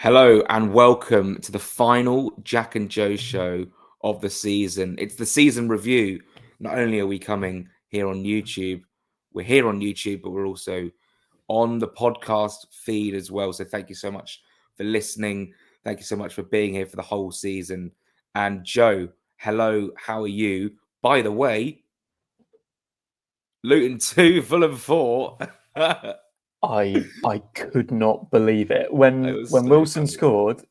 Hello and welcome to the final Jack and Joe show of the season. It's the season review. Not only are we coming here on YouTube, we're here on YouTube, but we're also on the podcast feed as well. So thank you so much for listening. Thank you so much for being here for the whole season. And Joe, hello, how are you? By the way, Luton 2, Fulham 4. I could not believe it. It When was when so Wilson funny. scored,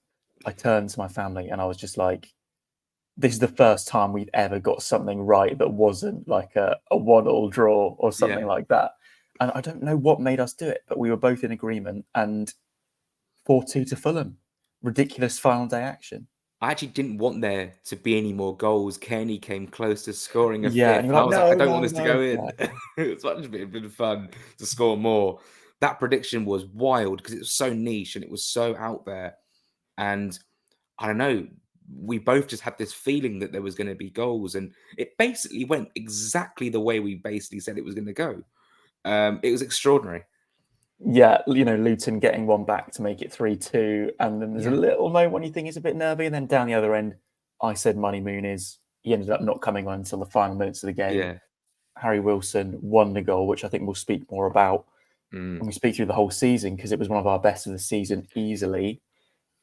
I turned to my family and I was just like, this is the first time we've ever got something right that wasn't like a 1-1 draw or something Yeah. like that. And I don't know what made us do it, but we were both in agreement and 4-2 to Fulham. Ridiculous final day action. I actually didn't want there to be any more goals. Kenny came close to scoring a Yeah, fifth, and and you're I like, was like, I no, don't want no, this to go no. in. Yeah. It's much been fun to score more. That prediction was wild because it was so niche and it was so out there. And I don't know, we both just had this feeling that there was going to be goals, and it basically went exactly the way we basically said it was going to go. It was extraordinary. Yeah, Luton getting one back to make it 3-2. And then there's a Yeah. little moment when you think it's a bit nervy. And then down the other end, I said Money Muniz. He ended up not coming on until the final minutes of the game. Yeah. Harry Wilson won the goal, which I think we'll speak more about when we speak through the whole season, because it was one of our best of the season easily.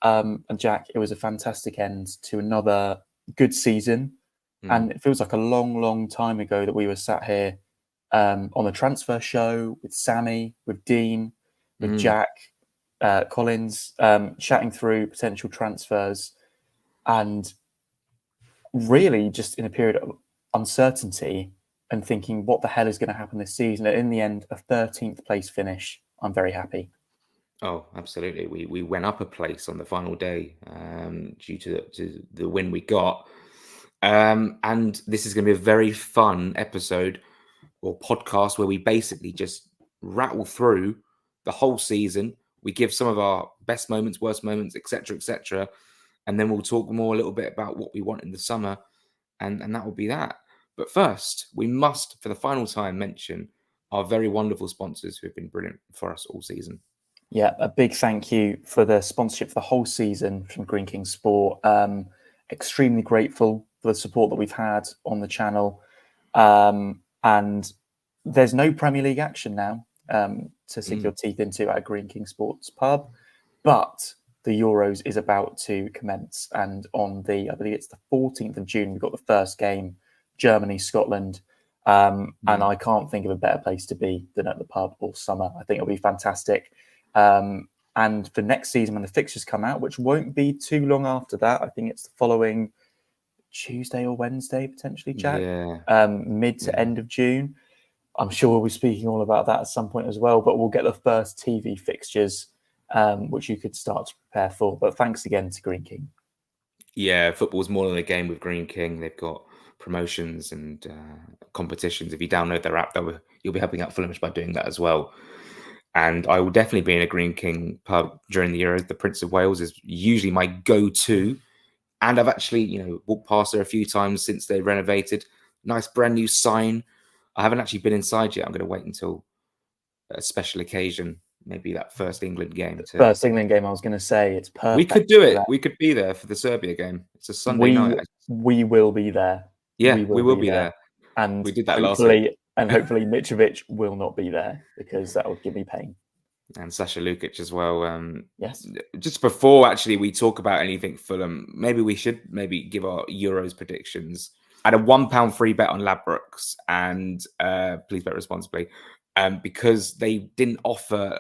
And Jack, it was a fantastic end to another good season. And it feels like a long, long time ago that we were sat here on the transfer show with Sammy, with Dean, with Jack, Collins, chatting through potential transfers, and really just in a period of uncertainty and thinking, what the hell is going to happen this season? And in the end, a 13th place finish. I'm very happy. Oh, absolutely. We went up a place on the final day due to the win we got. And this is going to be a very fun episode or podcast where we basically just rattle through the whole season. We give some of our best moments, worst moments, etc., etc., and then we'll talk more a little bit about what we want in the summer, and that will be that. But first, we must, for the final time, mention our very wonderful sponsors who have been brilliant for us all season. Yeah, a big thank you for the sponsorship for the whole season from Green King Sport. Extremely grateful for the support that we've had on the channel. And there's no Premier League action now to sink your teeth into at Green King Sports pub, but the Euros is about to commence. And on I believe it's the 14th of June, we've got the first game, Germany, Scotland. And I can't think of a better place to be than at the pub all summer. I think it'll be fantastic. And for next season, when the fixtures come out, which won't be too long after that, I think it's the following Tuesday or Wednesday, potentially, Jack. Yeah. Mid to end of June. I'm sure we'll be speaking all about that at some point as well, but we'll get the first TV fixtures, which you could start to prepare for. But thanks again to Green King. Yeah, football's more than a game with Green King. They've got promotions and competitions. If you download their app, you'll be helping out Fulhamish by doing that as well. And I will definitely be in a Green King pub during the Euros. The Prince of Wales is usually my go-to. And I've actually, walked past there a few times since they renovated. Nice brand new sign. I haven't actually been inside yet. I'm going to wait until a special occasion, maybe that first England game. First England game, I was going to say, it's perfect. We could do it. We could be there for the Serbia game. It's a Sunday night. We will be there. Yeah, we will be there. And we did that last week. And hopefully Mitrovic will not be there, because that would give me pain. And Sasha Lukic as well. Yes. Just before actually we talk about anything Fulham, maybe we should give our Euros predictions. I had a £1 free bet on Ladbrokes, and please bet responsibly, because they didn't offer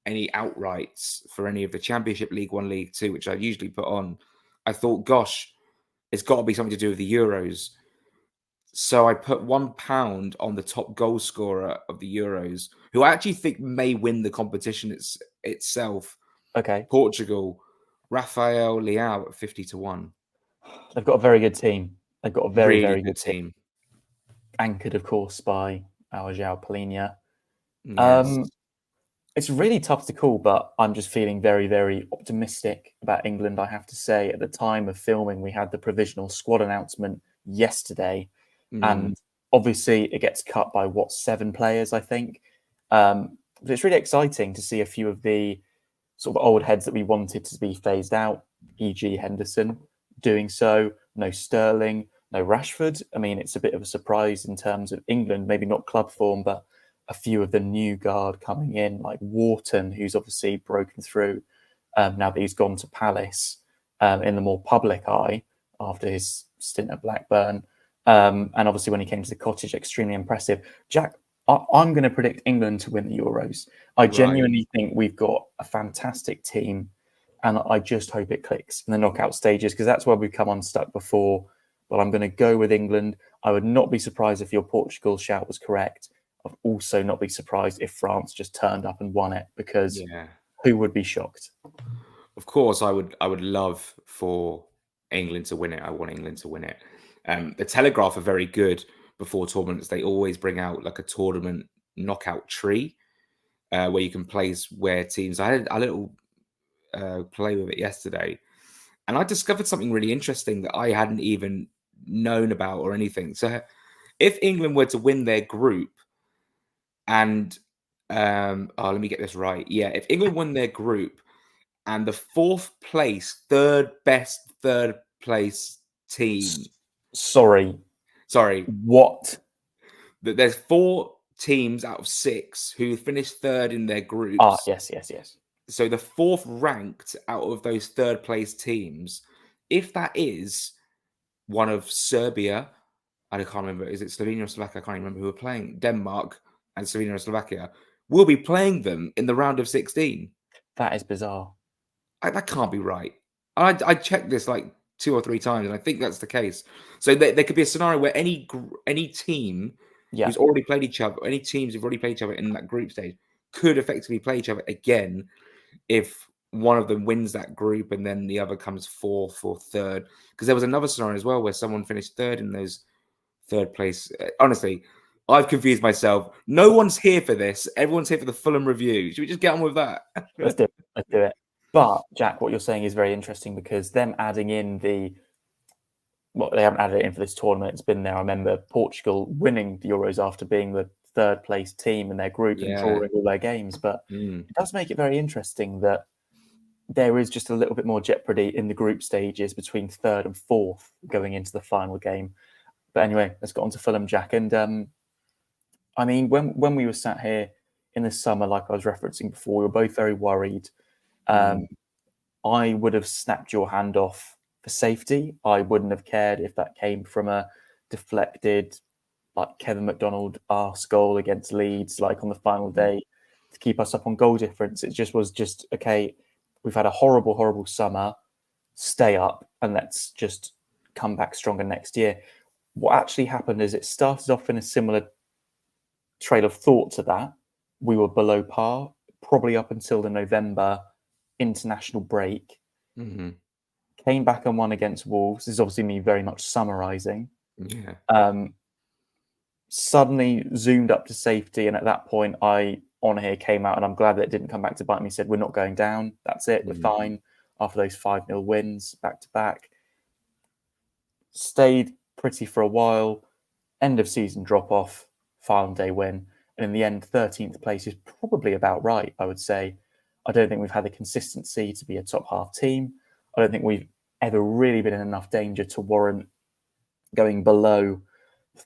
any outrights for any of the Championship, League One, League Two, which I usually put on. I thought, gosh, it's got to be something to do with the Euros. So I put £1 on the top goal scorer of the Euros, who I actually think may win the competition itself. Okay. Portugal, Rafael Leao at 50-1. They've got a very good team. They've got a very, really very good team. Anchored, of course, by our João Palhinha. Yes. It's really tough to call, but I'm just feeling very, very optimistic about England, I have to say. At the time of filming, we had the provisional squad announcement yesterday. And obviously it gets cut by 7 players, I think. But it's really exciting to see a few of the sort of old heads that we wanted to be phased out, e.g. Henderson, doing so. No Sterling, no Rashford. I mean, it's a bit of a surprise in terms of England, maybe not club form, but a few of the new guard coming in, like Wharton, who's obviously broken through now that he's gone to Palace in the more public eye after his stint at Blackburn. And obviously when he came to the Cottage, extremely impressive. Jack, I'm going to predict England to win the Euros. I genuinely think we've got a fantastic team, and I just hope it clicks in the knockout stages, because that's where we've come unstuck before. But I'm going to go with England. I would not be surprised if your Portugal shout was correct. I'd also not be surprised if France just turned up and won it, because who would be shocked? Of course, I would love for England to win it. I want England to win it. The Telegraph are very good before tournaments. They always bring out like a tournament knockout tree where you can place where teams. I had a little play with it yesterday, and I discovered something really interesting that I hadn't even known about or anything. So, if England were to win their group, and let me get this right. Yeah, if England won their group, and the third place team. Sorry. What? There's 4 teams out of 6 who finished third in their groups. Yes. So the 4th ranked out of those third place teams, if that is one of Serbia, I can't remember, is it Slovenia or Slovakia? I can't remember who are playing. Denmark and Slovenia and Slovakia will be playing them in the round of 16. That is bizarre. That can't be right. I checked this like 2 or 3 times, and I think that's the case. So there could be a scenario where any team who's already played each other, any teams who've already played each other in that group stage, could effectively play each other again if one of them wins that group and then the other comes 4th or 3rd. Because there was another scenario as well where someone finished 3rd in those 3rd place. Honestly, I've confused myself. No one's here for this. Everyone's here for the Fulham review. Should we just get on with that? Let's do it. But, Jack, what you're saying is very interesting, because them adding in they haven't added it in for this tournament. It's been there. I remember Portugal winning the Euros after being the 3rd place team in their group and drawing all their games. But it does make it very interesting that there is just a little bit more jeopardy in the group stages between 3rd and 4th going into the final game. But anyway, let's get on to Fulham, Jack. And I mean, when we were sat here in the summer, like I was referencing before, we were both very worried. I would have snapped your hand off for safety. I wouldn't have cared if that came from a deflected, like Kevin McDonald arse goal against Leeds, like on the final day, to keep us up on goal difference. It just was okay. We've had a horrible, horrible summer. Stay up and let's just come back stronger next year. What actually happened is it started off in a similar trail of thought to that. We were below par, probably up until the November international break. Came back and won against Wolves. This is obviously me very much summarising. Suddenly zoomed up to safety, and at that point, I on here came out, and I'm glad that it didn't come back to bite me. Said we're not going down. That's it. We're fine. After those 5-0 wins back to back, stayed pretty for a while. End of season drop off. Final day win, and in the end, 13th place is probably about right. I would say. I don't think we've had the consistency to be a top half team. I don't think we've ever really been in enough danger to warrant going below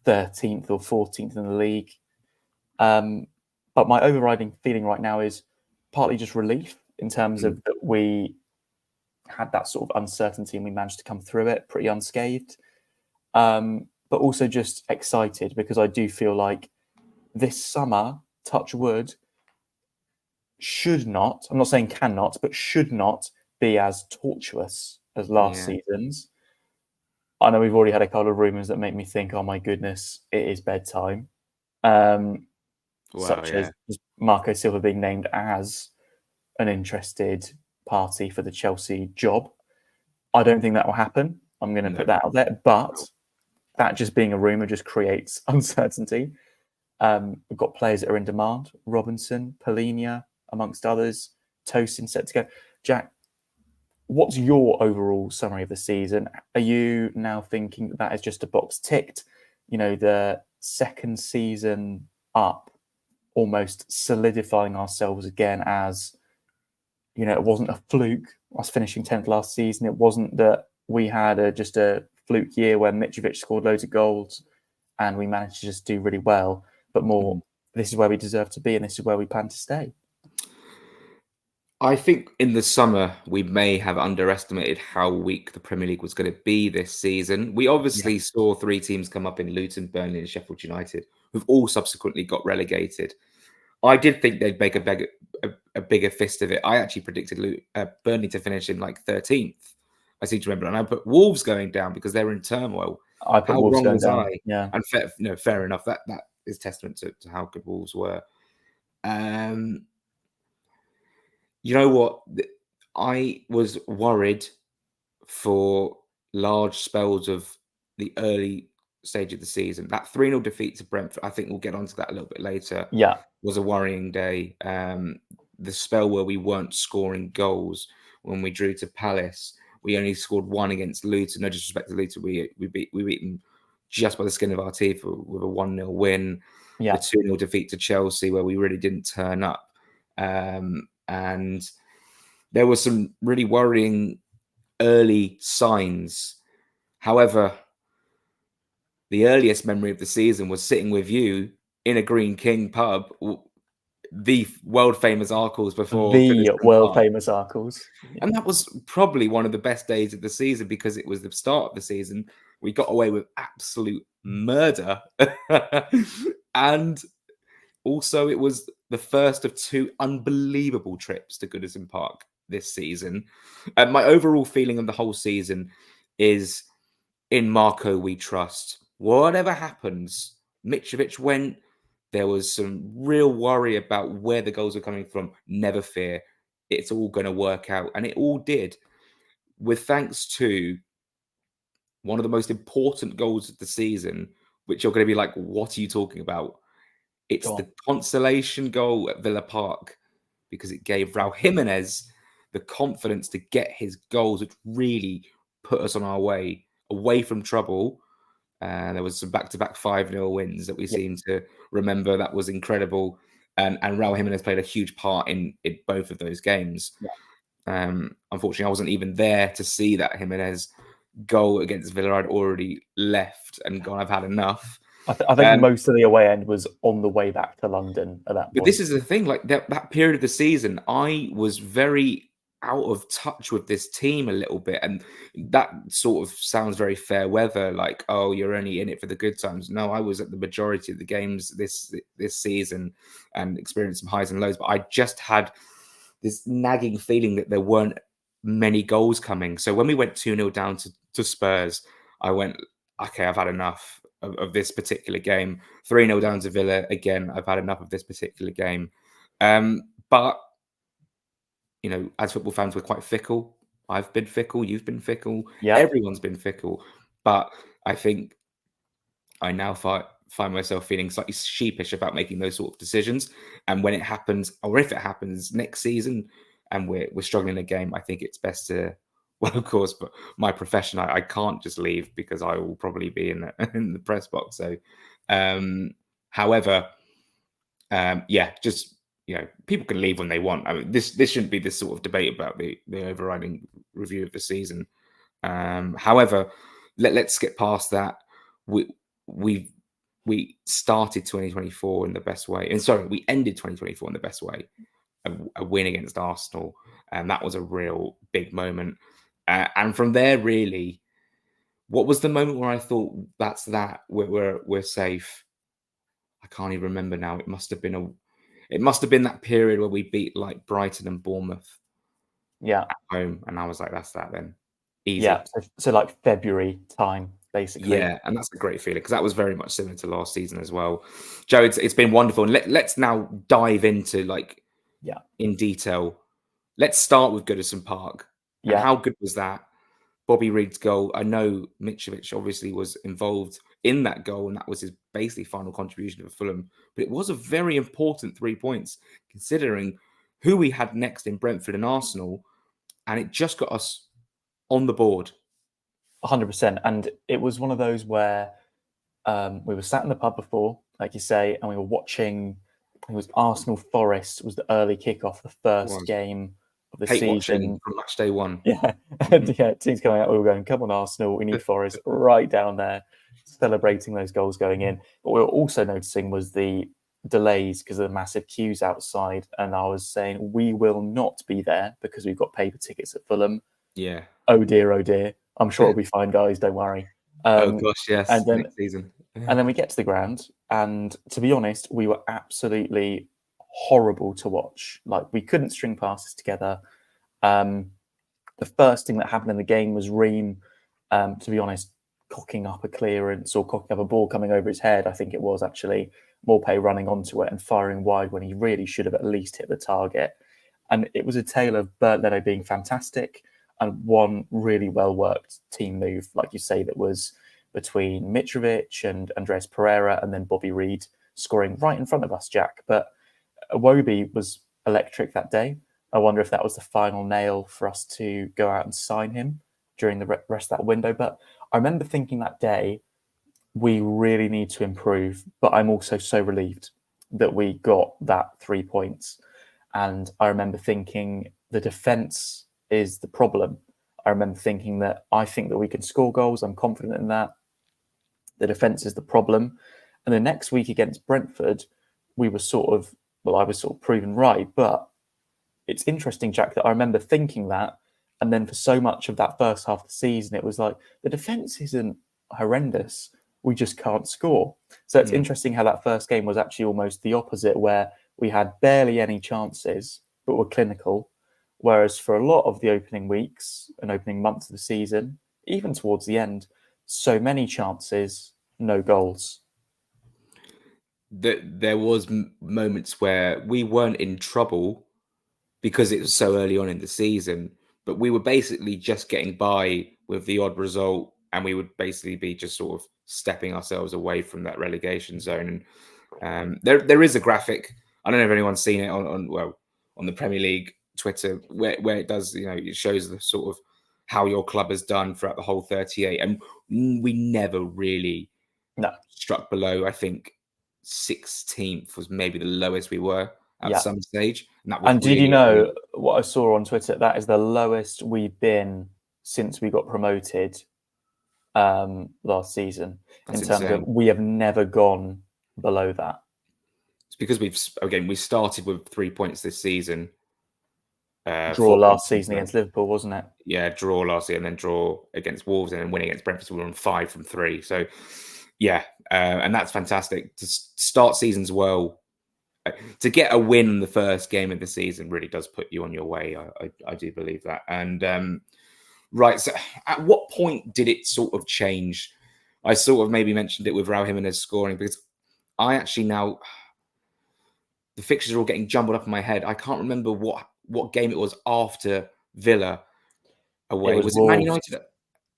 13th or 14th in the league. But my overriding feeling right now is partly just relief in terms of that we had that sort of uncertainty and we managed to come through it pretty unscathed. But also just excited, because I do feel like this summer, touch wood, should not, I'm not saying cannot, but should not be as tortuous as last season's. I know we've already had a couple of rumours that make me think, oh my goodness, it is bedtime. Such as Marco Silva being named as an interested party for the Chelsea job. I don't think that will happen. I'm going to put that out there. But that just being a rumour just creates uncertainty. We've got players that are in demand. Robinson, Polinia, amongst others. Tosin set to go. Jack, what's your overall summary of the season? Are you now thinking that is just a box ticked? You know, the second season up, almost solidifying ourselves again as it wasn't a fluke us finishing 10th last season. It wasn't that we had just a fluke year where Mitrovic scored loads of goals and we managed to just do really well, but more, this is where we deserve to be and this is where we plan to stay. I think in the summer, we may have underestimated how weak the Premier League was going to be this season. We obviously saw 3 teams come up in Luton, Burnley and Sheffield United, who've all subsequently got relegated. I did think they'd make a bigger fist of it. I actually predicted Burnley to finish in like 13th. I seem to remember. And I put Wolves going down because they're in turmoil. I put How Wolves wrong going was down. I? Yeah. And fair enough. That is testament to how good Wolves were. You know what? I was worried for large spells of the early stage of the season. That 3-0 defeat to Brentford, I think we'll get onto that a little bit later, was a worrying day. The spell where we weren't scoring goals when we drew to Palace, we only scored 1 against Luton. No disrespect to Luton, we beat them just by the skin of our teeth with a 1-0 win. The 2-0 defeat to Chelsea where we really didn't turn up. And there were some really worrying early signs. However, the earliest memory of the season was sitting with you in a Green King pub, the world famous Arkles before the world famous Arkles. And that was probably one of the best days of the season because it was the start of the season. We got away with absolute murder. And also, it was the first of 2 unbelievable trips to Goodison Park this season. My overall feeling of the whole season is in Marco we trust. Whatever happens, Mitrovic went. There was some real worry about where the goals were coming from. Never fear. It's all going to work out. And it all did. With thanks to one of the most important goals of the season, which you're going to be like, what are you talking about? It's the consolation goal at Villa Park because it gave Raul Jimenez the confidence to get his goals, which really put us on our way away from trouble. And there was some back-to-back 5-0 wins that we seem to remember. That was incredible. And Raul Jimenez played a huge part in both of those games. Unfortunately, I wasn't even there to see that Jimenez goal against Villa. I'd already left and gone, I've had enough. I think most of the away end was on the way back to London at that point. But this is the thing, like that period of the season, I was very out of touch with this team a little bit. And that sort of sounds very fair weather, like, oh, you're only in it for the good times. No, I was at the majority of the games this season and experienced some highs and lows. But I just had this nagging feeling that there weren't many goals coming. So when we went 2-0 down to Spurs, I went, okay, I've had enough of this particular game. 3-0 down to Villa, again, I've had enough of this particular game. But, you know, as football fans, we're quite fickle. I've been fickle, you've been fickle, everyone's been fickle. But I think I now find myself feeling slightly sheepish about making those sort of decisions. And when it happens, or if it happens next season, and we're struggling in a game, I think it's best to, well, of course, but my profession, I can't just leave because I will probably be in the press box. So, however, just, you know, people can leave when they want. I mean, this shouldn't be this sort of debate about the overriding review of the season. However, let's skip past that. We started 2024 in the best way. And sorry, we ended 2024 in the best way. A win against Arsenal. And that was a real big moment. And from there, really, what was the moment where I thought that's that we're safe? I can't even remember now. It must have been that period where we beat like Brighton and Bournemouth. At home. And I was like, that's that then. Easy. Yeah. So like February time, basically. Yeah, and that's a great feeling because that was very much similar to last season as well. Joe, it's been wonderful. And let's now dive into in detail. Let's start with Goodison Park. And how good was that? Bobby Reid's goal. I know Mitrovic obviously was involved in that goal, and that was his basically final contribution for Fulham. But it was a very important 3 points, considering who we had next in Brentford and Arsenal, and it just got us on the board. 100%. And it was one of those where we were sat in the pub before, like you say, and we were watching. It was Arsenal Forest was the early kickoff, the first game of the Hate watching season. from match day one. Yeah, and yeah, teams coming out, we were going, come on, Arsenal, we need Forest right down there, celebrating those goals going in. But we were also noticing was the delays because of the massive queues outside. And I was saying, we will not be there because we've got paper tickets at Fulham. Yeah. Oh dear, oh dear. I'm sure it'll be fine, guys, don't worry. Oh gosh, yes. And then Next season. and then we get to the ground, and to be honest, we were absolutely horrible to watch. Like, we couldn't string passes together. The first thing that happened in the game was Ream, to be honest, cocking up a clearance or cocking up a ball coming over his head. I think it was actually Morpay running onto it and firing wide when he really should have at least hit the target. And it was a tale of Bert Leno being fantastic and one really well worked team move, like you say, that was between Mitrovic and Andreas Pereira, and then Bobby Reed scoring right in front of us, Jack. But Iwobi was electric that day. I wonder if that was the final nail for us to go out and sign him during the rest of that window. But I remember thinking that day, we really need to improve. But I'm also so relieved that we got that 3 points. And I remember thinking the defence is the problem. I remember thinking that I think that we can score goals. I'm confident in that. The defence is the problem. And the next week against Brentford, we were I was sort of proven right. But it's interesting, Jack, that I remember thinking that. And then for so much of that first half of the season, it was like, the defence isn't horrendous. We just can't score. So it's interesting how that first game was actually almost the opposite, where we had barely any chances, but were clinical. Whereas for a lot of the opening weeks and opening months of the season, even towards the end, so many chances, no goals. There was moments where we weren't in trouble because it was so early on in the season, but we were basically just getting by with the odd result, and we would basically be just sort of stepping ourselves away from that relegation zone. And there is a graphic. I don't know if anyone's seen it on the Premier League Twitter where it does, it shows the sort of how your club has done throughout the whole 38, and we never really struck below. I think 16th was maybe the lowest we were at some stage. And that was And did you know what I saw on Twitter? That is the lowest we've been since we got promoted last season. That's in terms insane. of we have never gone below that. It's because we started with 3 points this season. Draw last season against Liverpool, wasn't it? Yeah, draw last year, and then draw against Wolves, and then win against Brentford. We were on 5 from 3. So, yeah, and that's fantastic to start seasons well. To get a win in the first game of the season really does put you on your way. I do believe that. And right, so at what point did it sort of change? I sort of maybe mentioned it with Raul Jimenez scoring, because I actually now, the fixtures are all getting jumbled up in my head. I can't remember what game it was after Villa away. Was it Man United?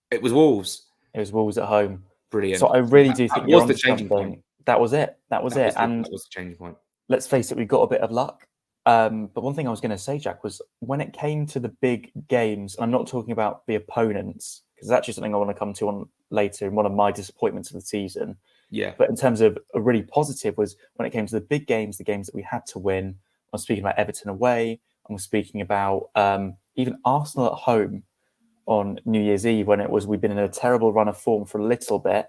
It was Wolves. It was Wolves at home. Brilliant. So I really do think that was the changing point. That was it. That was it. And that was the changing point. Let's face it, we got a bit of luck. But one thing I was going to say, Jack, was when it came to the big games, and I'm not talking about the opponents, because it's actually something I want to come to on later in one of my disappointments of the season. Yeah. But in terms of a really positive was when it came to the big games, the games that we had to win. I'm speaking about Everton away. I'm speaking about even Arsenal at home on New Year's Eve, when we'd been in a terrible run of form for a little bit.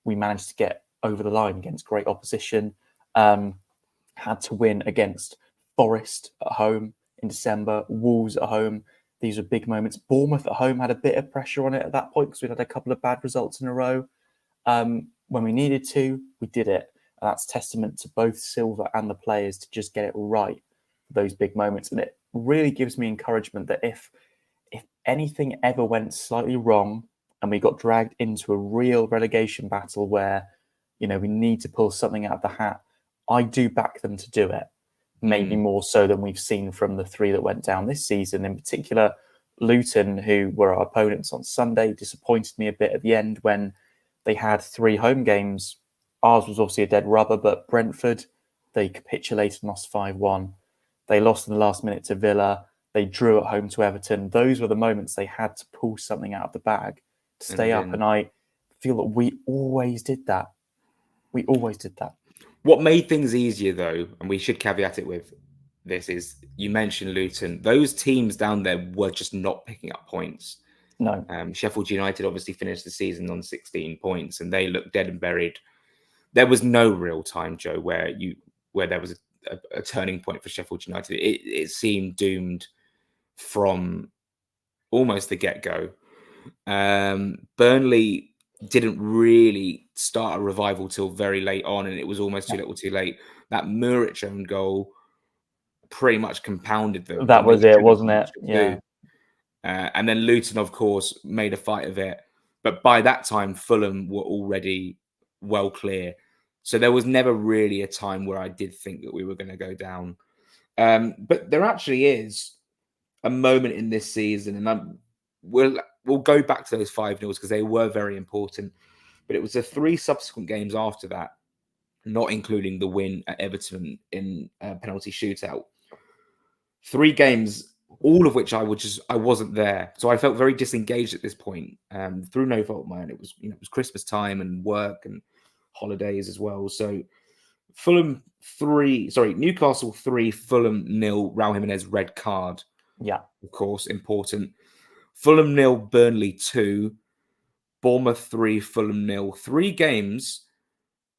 We managed to get over the line against great opposition. Had to win against Forest at home in December, Wolves at home. These are big moments. Bournemouth at home had a bit of pressure on it at that point because we'd had a couple of bad results in a row. When we needed to, we did it. And that's testament to both Silva and the players to just get it right for those big moments. And it really gives me encouragement that if anything ever went slightly wrong and we got dragged into a real relegation battle where, we need to pull something out of the hat, I do back them to do it. Maybe more so than we've seen from the 3 that went down this season. In particular, Luton, who were our opponents on Sunday, disappointed me a bit at the end when they had 3 home games. Ours was obviously a dead rubber, but Brentford, they capitulated and lost 5-1. They lost in the last minute to Villa. They drew at home to Everton. Those were the moments they had to pull something out of the bag to stay up. And I feel that we always did that. We always did that. What made things easier, though, and we should caveat it with, you mentioned Luton. Those teams down there were just not picking up points. No. Sheffield United obviously finished the season on 16 points, and they looked dead and buried. There was no real time, Joe, where there was a turning point for Sheffield United. It seemed doomed from almost the get-go. Burnley didn't really start a revival till very late on, and it was almost too little too late. That Muric own goal pretty much compounded the That was it, wasn't it? Yeah. And then Luton, of course, made a fight of it. But by that time, Fulham were already well clear. So there was never really a time where I did think that we were going to go down. But there actually is a moment in this season, and we'll go back to those 5-0s because they were very important. But it was the 3 subsequent games after that, not including the win at Everton in a penalty shootout. 3 games, all of which I wasn't there, so I felt very disengaged at this point. Through no fault of mine, it was Christmas time and work and holidays as well. So Newcastle 3, Fulham 0. Raul Jimenez red card. Yeah, of course, important. Fulham 0, Burnley 2, Bournemouth 3, Fulham 0. 3 games,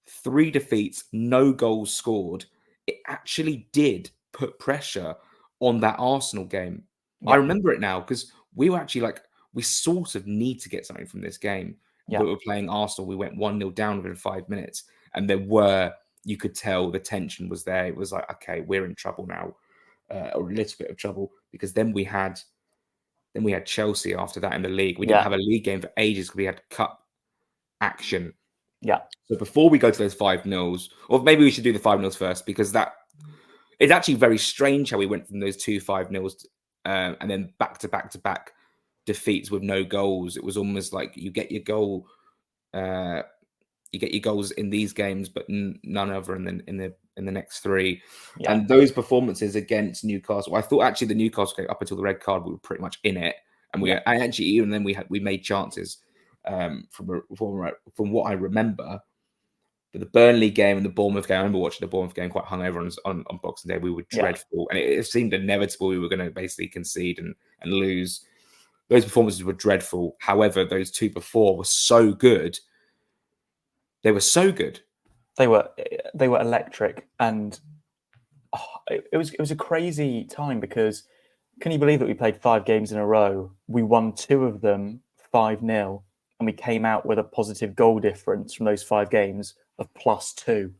3 defeats, no goals scored. It actually did put pressure on that Arsenal game. Yeah. I remember it now because we were actually we sort of need to get something from this game. Yeah. But we're playing Arsenal. We went 1-0 down within 5 minutes. And you could tell the tension was there. It was like, okay, we're in trouble now, or a little bit of trouble, because then we had Chelsea after that in the league. We didn't have a league game for ages because we had cup action. Yeah. So before we go to those 5-0s, or maybe we should do the 5-0s first, because it's actually very strange how we went from those 2 5-0s and then back to back defeats with no goals. It was almost like you get your goals in these games, but none other in the next 3. Yeah. And those performances against Newcastle, I thought actually the Newcastle game up until the red card, we were pretty much in it, and even then we made chances from what I remember. But the Burnley game and the Bournemouth game, I remember watching the Bournemouth game quite hungover on Boxing Day. We were dreadful, and it seemed inevitable we were going to basically concede and lose. Those performances were dreadful. However, those 2 before were so good. They were so good. They were electric, and it was a crazy time, because can you believe that we played 5 games in a row? We won 2 of them 5-0, and we came out with a positive goal difference from those 5 games of +2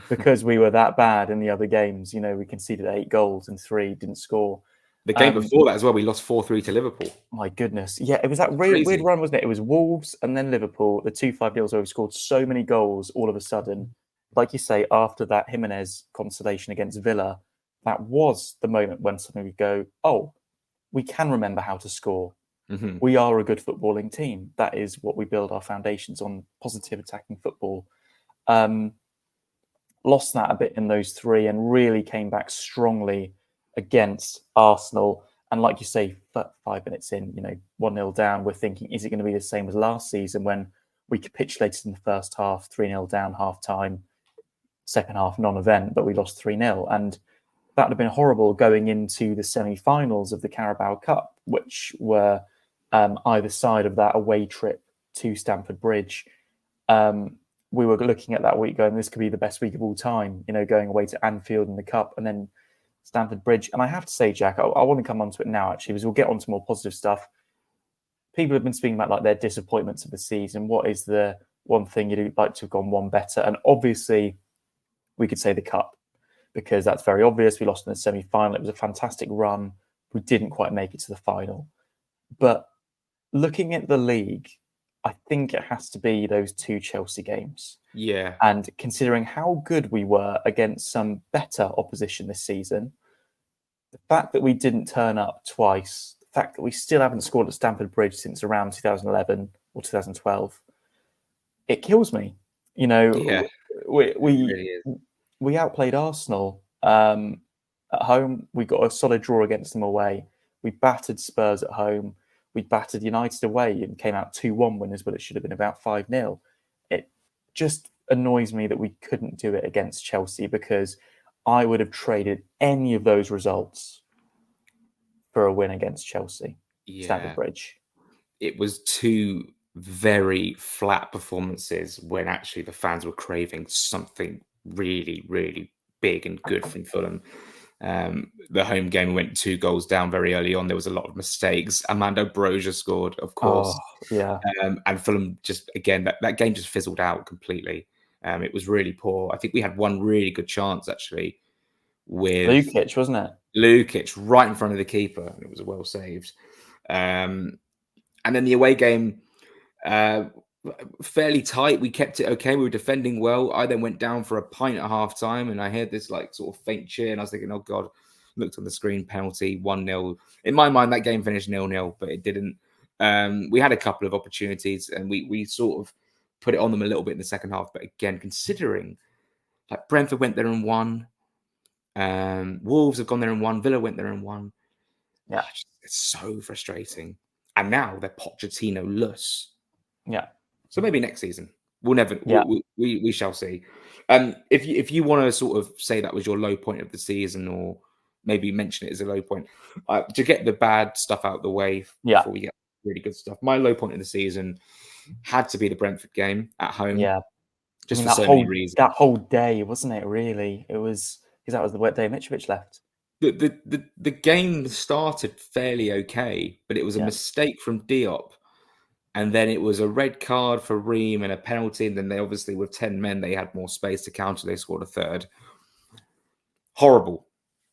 because we were that bad in the other games. We conceded 8 goals and 3 didn't score. The game before that as well, we lost 4-3 to Liverpool. My goodness. Yeah, it was that weird run, wasn't it? It was Wolves and then Liverpool, the 2 5-0s where we scored so many goals all of a sudden. Like you say, after that Jimenez consolation against Villa, that was the moment when suddenly we go, oh, we can remember how to score. Mm-hmm. We are a good footballing team. That is what we build our foundations on, positive attacking football. Lost that a bit in those 3 and really came back strongly against Arsenal. And like you say, 5 minutes in, 1-0 down, we're thinking, is it going to be the same as last season when we capitulated in the first half, 3-0 down, half-time, second half non-event, but we lost 3-0. And that would have been horrible going into the semi-finals of the Carabao Cup, which were either side of that away trip to Stamford Bridge. We were looking at that week going, this could be the best week of all time, going away to Anfield in the Cup and then Stamford Bridge. And I have to say, Jack, I want to come onto it now, actually, because we'll get onto more positive stuff. People have been speaking about their disappointments of the season. What is the one thing you'd like to have gone one better? And obviously, we could say the Cup, because that's very obvious. We lost in the semi-final. It was a fantastic run. We didn't quite make it to the final. But looking at the league, I think it has to be those 2 Chelsea games. Yeah. And considering how good we were against some better opposition this season, the fact that we didn't turn up twice, the fact that we still haven't scored at Stamford Bridge since around 2011 or 2012, it kills me. Yeah. We outplayed Arsenal at home. We got a solid draw against them away. We battered Spurs at home. We battered United away and came out 2-1 winners, but it should have been about 5-0. It just annoys me that we couldn't do it against Chelsea, because I would have traded any of those results for a win against Chelsea. Stamford Yeah, Bridge. it was two very flat performances when actually the fans were craving something really, really big and good from Fulham. The home game went 2 goals down very early on. There was a lot of mistakes. Armando Broja scored, of course. Oh, yeah. And Fulham just, again, that game just fizzled out completely. It was really poor. I think we had one really good chance, actually, with Lukic, wasn't it? Lukic right in front of the keeper. And it was well saved. And then the away game, fairly tight. We kept it okay. We were defending well. I then went down for a pint at half time and I heard this like sort of faint cheer and I was thinking, oh God, looked on the screen, penalty, 1-0. In my mind, that game finished 0-0, but it didn't. We had a couple of opportunities and we sort of put it on them a little bit in the second half. But again, considering like Brentford went there and won, Wolves have gone there and won, Villa went there and won. Yeah. It's so frustrating. And now they're Pochettino-less. Yeah. So maybe next season. We'll never. Yeah. We shall see. If you want to sort of say that was your low point of the season, or maybe mention it as a low point, to get the bad stuff out of the way before we get really good stuff. My low point of the season had to be the Brentford game at home. Yeah. Just I mean, for so many reasons. That whole day, wasn't it? Really, it was because that was the day Mitrovic left. The game started fairly okay, but it was a mistake from Diop. And then it was a red card for Ream and a penalty. And then they obviously, with 10 men, they had more space to counter. They scored a third. Horrible.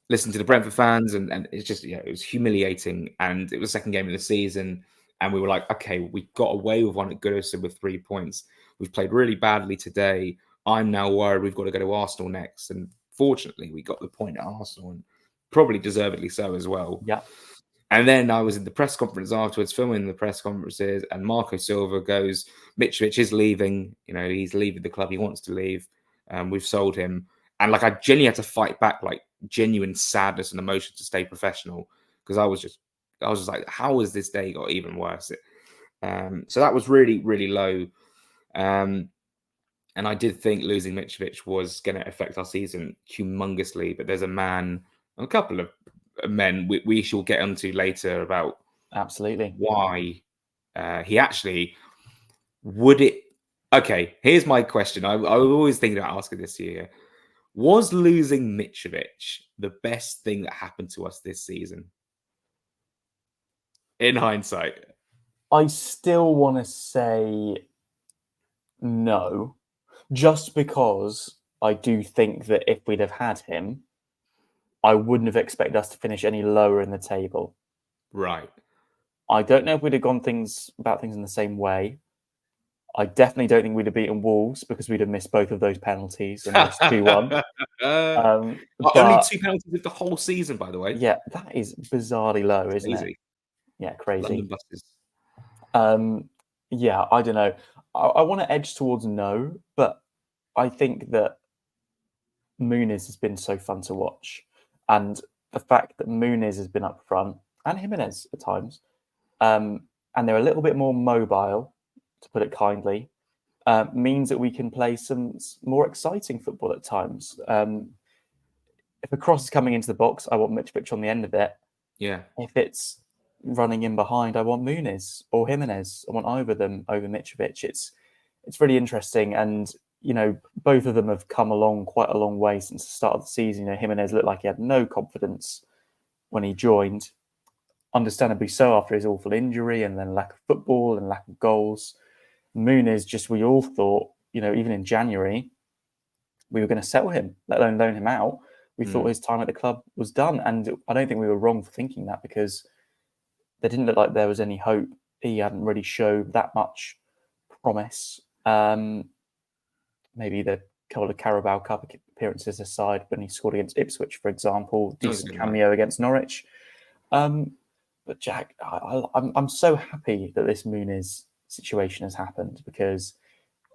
Listen to the Brentford fans. And it's just, it was humiliating. And it was the second game of the season. And we were like, okay, we got away with one at Goodison with 3 points. We've played really badly today. I'm now worried we've got to go to Arsenal next. And fortunately, we got the point at Arsenal. And probably deservedly so as well. Yeah. And then I was in the press conference afterwards, filming the press conferences, and Marco Silva goes, Mitrovic is leaving. He's leaving the club. He wants to leave. We've sold him. And I genuinely had to fight back, genuine sadness and emotion to stay professional, because I was just like, how has this day got even worse? So that was really, really low. And I did think losing Mitrovic was going to affect our season humongously. But there's a couple of men we shall get onto later about absolutely why he actually would it. Okay, here's my question. I was always thinking about asking this to you. Was losing Mitrovic the best thing that happened to us this season? In hindsight, I still want to say no, just because I do think that if we'd have had him, I wouldn't have expected us to finish any lower in the table. Right. I don't know if we'd have gone about things in the same way. I definitely don't think we'd have beaten Wolves because we'd have missed both of those penalties and lost 2-1. Only 2 penalties of the whole season, by the way. Yeah, that is bizarrely low, isn't Crazy. it? Yeah, crazy. London buses. Yeah, I don't know. I want to edge towards no, but I think that Muniz has been so fun to watch. And the fact that Muniz has been up front, and Jimenez at times, and they're a little bit more mobile, to put it kindly, means that we can play some more exciting football at times. If a cross is coming into the box, I want Mitrovic on the end of it. Yeah. If it's running in behind, I want Muniz or Jimenez. I want either of them over Mitrovic. It's really interesting. And, both of them have come along quite a long way since the start of the season. Jimenez looked like he had no confidence when he joined. Understandably so after his awful injury and then lack of football and lack of goals. Muniz, we all thought, even in January, we were going to sell him, let alone loan him out. We thought his time at the club was done. And I don't think we were wrong for thinking that, because there didn't look like there was any hope. He hadn't really showed that much promise. Maybe the couple of Carabao Cup appearances aside, when he scored against Ipswich, for example, decent cameo against Norwich. But Jack, I'm so happy that this Muniz situation has happened, because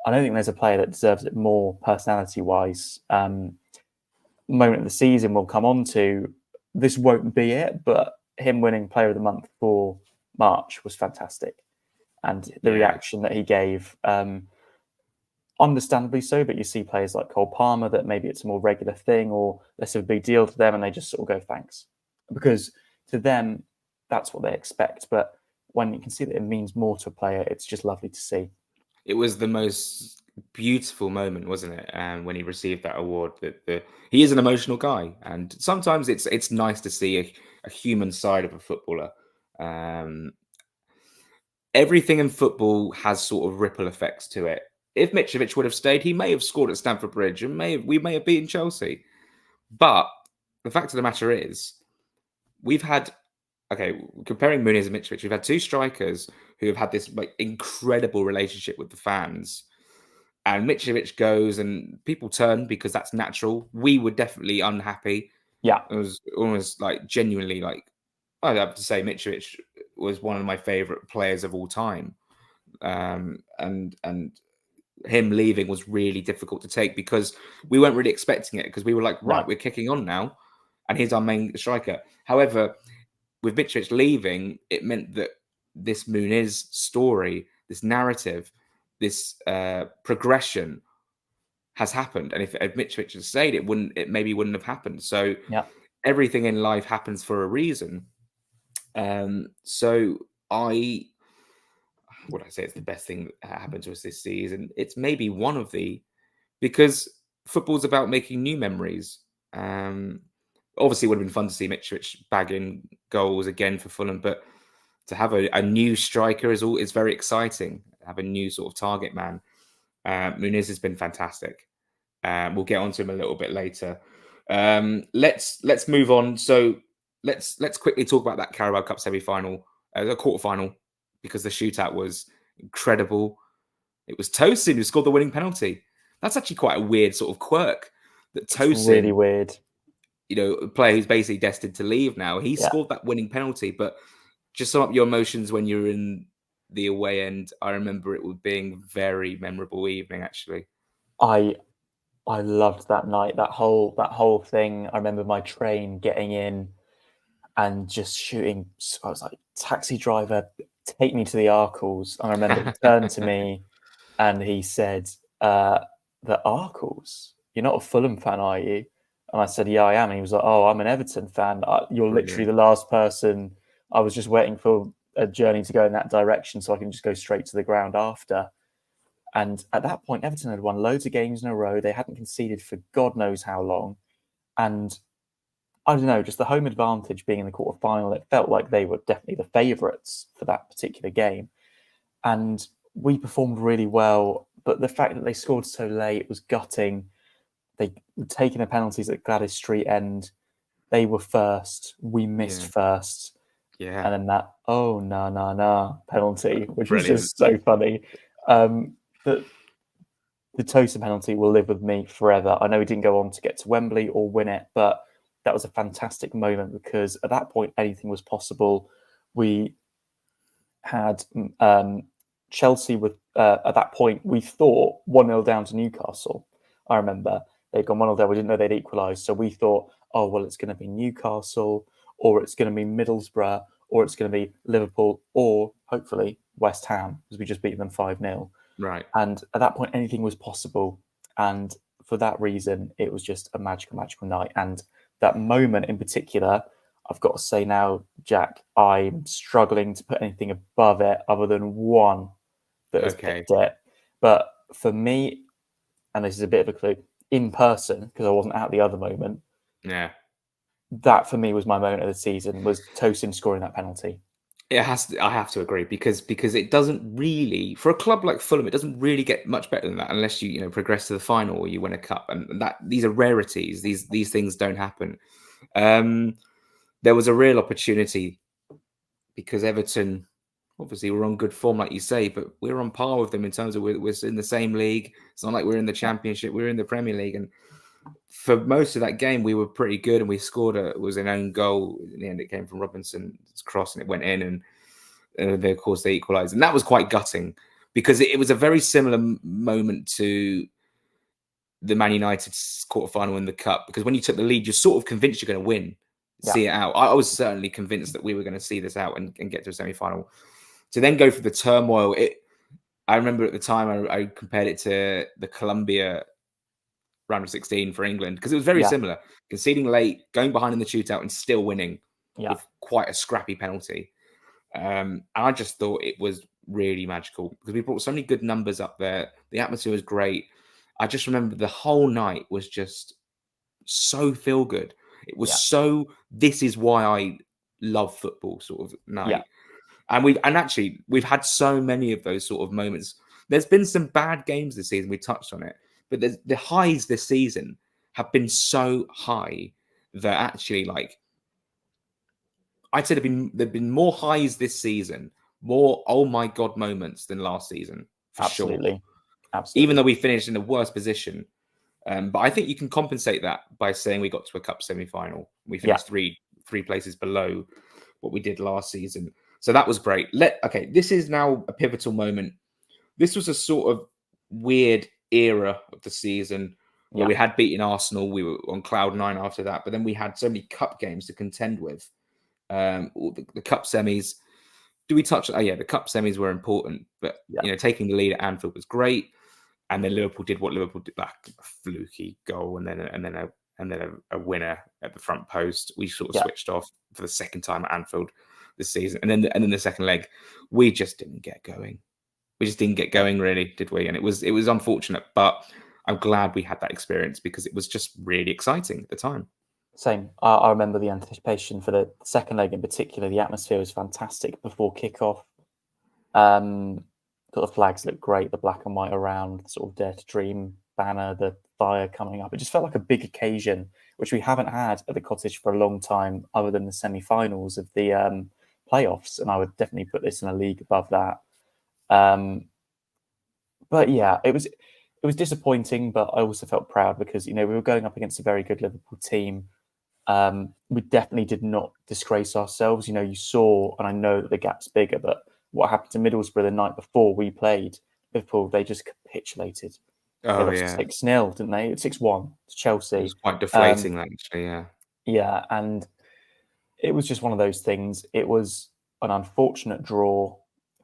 I don't think there's a player that deserves it more personality-wise. Moment of the season we'll come on to. This won't be it, but him winning Player of the Month for March was fantastic. And the reaction that he gave, understandably so, but you see players like Cole Palmer that maybe it's a more regular thing or less of a big deal to them, and they just sort of go thanks, because to them that's what they expect. But when you can see that it means more to a player, it's just lovely to see. It was the most beautiful moment, wasn't it? When he received that award. That he is an emotional guy, and sometimes it's nice to see a human side of a footballer. Everything in football has sort of ripple effects to it. If Mitrovic would have stayed, he may have scored at Stamford Bridge, and we may have beaten Chelsea. But the fact of the matter is, we've had, comparing Muniz and Mitrovic, we've had two strikers who have had this like incredible relationship with the fans. And Mitrovic goes and people turn because that's natural. We were definitely unhappy. Yeah. It was almost like genuinely like, I'd have to say Mitrovic was one of my favourite players of all time. And him leaving was really difficult to take because we weren't really expecting it, because we were like, right, we're kicking on now. And he's our main striker. However, with Mitrovic leaving, it meant that this Muniz story, this narrative, this progression has happened. And if Mitrovic had stayed, it maybe wouldn't have happened. So everything in life happens for a reason. So would I say it's the best thing that happened to us this season? It's maybe one of because football's about making new memories. Obviously, it would have been fun to see Mitrovic bagging goals again for Fulham, but to have a new striker is very exciting. Have a new sort of target man. Muniz has been fantastic. We'll get onto him a little bit later. Let's move on. So let's quickly talk about that Carabao Cup semi-final, the quarter-final, because the shootout was incredible. It was Tosin who scored the winning penalty. That's actually quite a weird sort of quirk. That Tosin, it's really weird. A player who's basically destined to leave now, he scored that winning penalty. But just sum up your emotions when you're in the away end. I remember it being a very memorable evening, actually. I loved that night, that whole thing. I remember my train getting in and just shooting. I was like, taxi driver, take me to the Arkles. And I remember he turned to me and he said, the Arkles? You're not a Fulham fan, are you? And I said, yeah, I am. And he was like, oh, I'm an Everton fan. You're literally the last person. I was just waiting for a journey to go in that direction so I can just go straight to the ground after. And at that point, Everton had won loads of games in a row. They hadn't conceded for God knows how long. And I don't know, just the home advantage being in the quarterfinal, it felt like they were definitely the favourites for that particular game. And we performed really well. But the fact that they scored so late was gutting. They were taking the penalties at Gladys Street end. They were first. We missed first. Yeah. And then that, nah penalty, which was just so funny. The Tosin penalty will live with me forever. I know he didn't go on to get to Wembley or win it, but that was a fantastic moment because at that point, anything was possible. We had Chelsea with, at that point, we thought 1-0 down to Newcastle. I remember they'd gone 1-0 down. We didn't know they'd equalised. So we thought, oh, well, it's going to be Newcastle, or it's going to be Middlesbrough, or it's going to be Liverpool, or hopefully West Ham, because we just beat them 5-0. Right. And at that point, anything was possible. And for that reason, it was just a magical night. And that moment in particular, I've got to say now, Jack, I'm struggling to put anything above it other than one that has picked it. But for me, and this is a bit of a clue, in person, because I wasn't at the other moment. Yeah. That for me was my moment of the season, was Tosin scoring that penalty. I have to agree because it doesn't really, for a club like Fulham, it doesn't really get much better than that unless you progress to the final or you win a cup, and that these are rarities. These things don't happen. There was a real opportunity because Everton obviously were on good form, like you say, but we're on par with them in terms of we're in the same league. It's not like we're in the Championship; we're in the Premier League, and for most of that game, we were pretty good, and we scored was an own goal. In the end, it came from Robinson's cross, and it went in, and of course they equalised, and that was quite gutting because it was a very similar moment to the Man United quarterfinal in the cup. Because when you took the lead, you're sort of convinced you're going to win, see it out. I was certainly convinced that we were going to see this out and get to a semi-final. To then go through the turmoil, I remember at the time I compared it to the Colombia round of 16 for England because it was very similar. Conceding late, going behind in the shootout, and still winning with quite a scrappy penalty. And I just thought it was really magical because we brought so many good numbers up there. The atmosphere was great. I just remember the whole night was just so feel good. It was so, this is why I love football sort of night. And actually we've had so many of those sort of moments. There's been some bad games this season. We touched on it, but the highs this season have been so high that actually, like, I'd say there've been more highs this season, more oh my god moments than last season for sure. Absolutely. Even though we finished in the worst position, but I think you can compensate that by saying we got to a cup semi-final. We finished three places below what we did last season, so that was great. Okay, this is now a pivotal moment. This was a sort of weird era of the season where we had beaten Arsenal. We were on cloud nine after that, but then we had so many cup games to contend with. The cup semis. Do we touch? Oh yeah, the cup semis were important, but taking the lead at Anfield was great. And then Liverpool did what Liverpool did, like a fluky goal, and then a winner at the front post. We sort of switched off for the second time at Anfield this season, and then the second leg, we just didn't get going. We just didn't get going, really, did we? And it was unfortunate, but I'm glad we had that experience because it was just really exciting at the time. Same. I remember the anticipation for the second leg in particular. The atmosphere was fantastic before kickoff. The flags looked great, the black and white around, sort of Dare to Dream banner, the fire coming up. It just felt like a big occasion, which we haven't had at the Cottage for a long time, other than the semi-finals of the playoffs. And I would definitely put this in a league above that. But yeah, it was disappointing, but I also felt proud because we were going up against a very good Liverpool team. We definitely did not disgrace ourselves. You saw, and I know that the gap's bigger, but what happened to Middlesbrough the night before we played Liverpool, they just capitulated. They lost 6-0, didn't they? 6-1 to Chelsea. It was quite deflating, actually, yeah. Yeah, and it was just one of those things. It was an unfortunate draw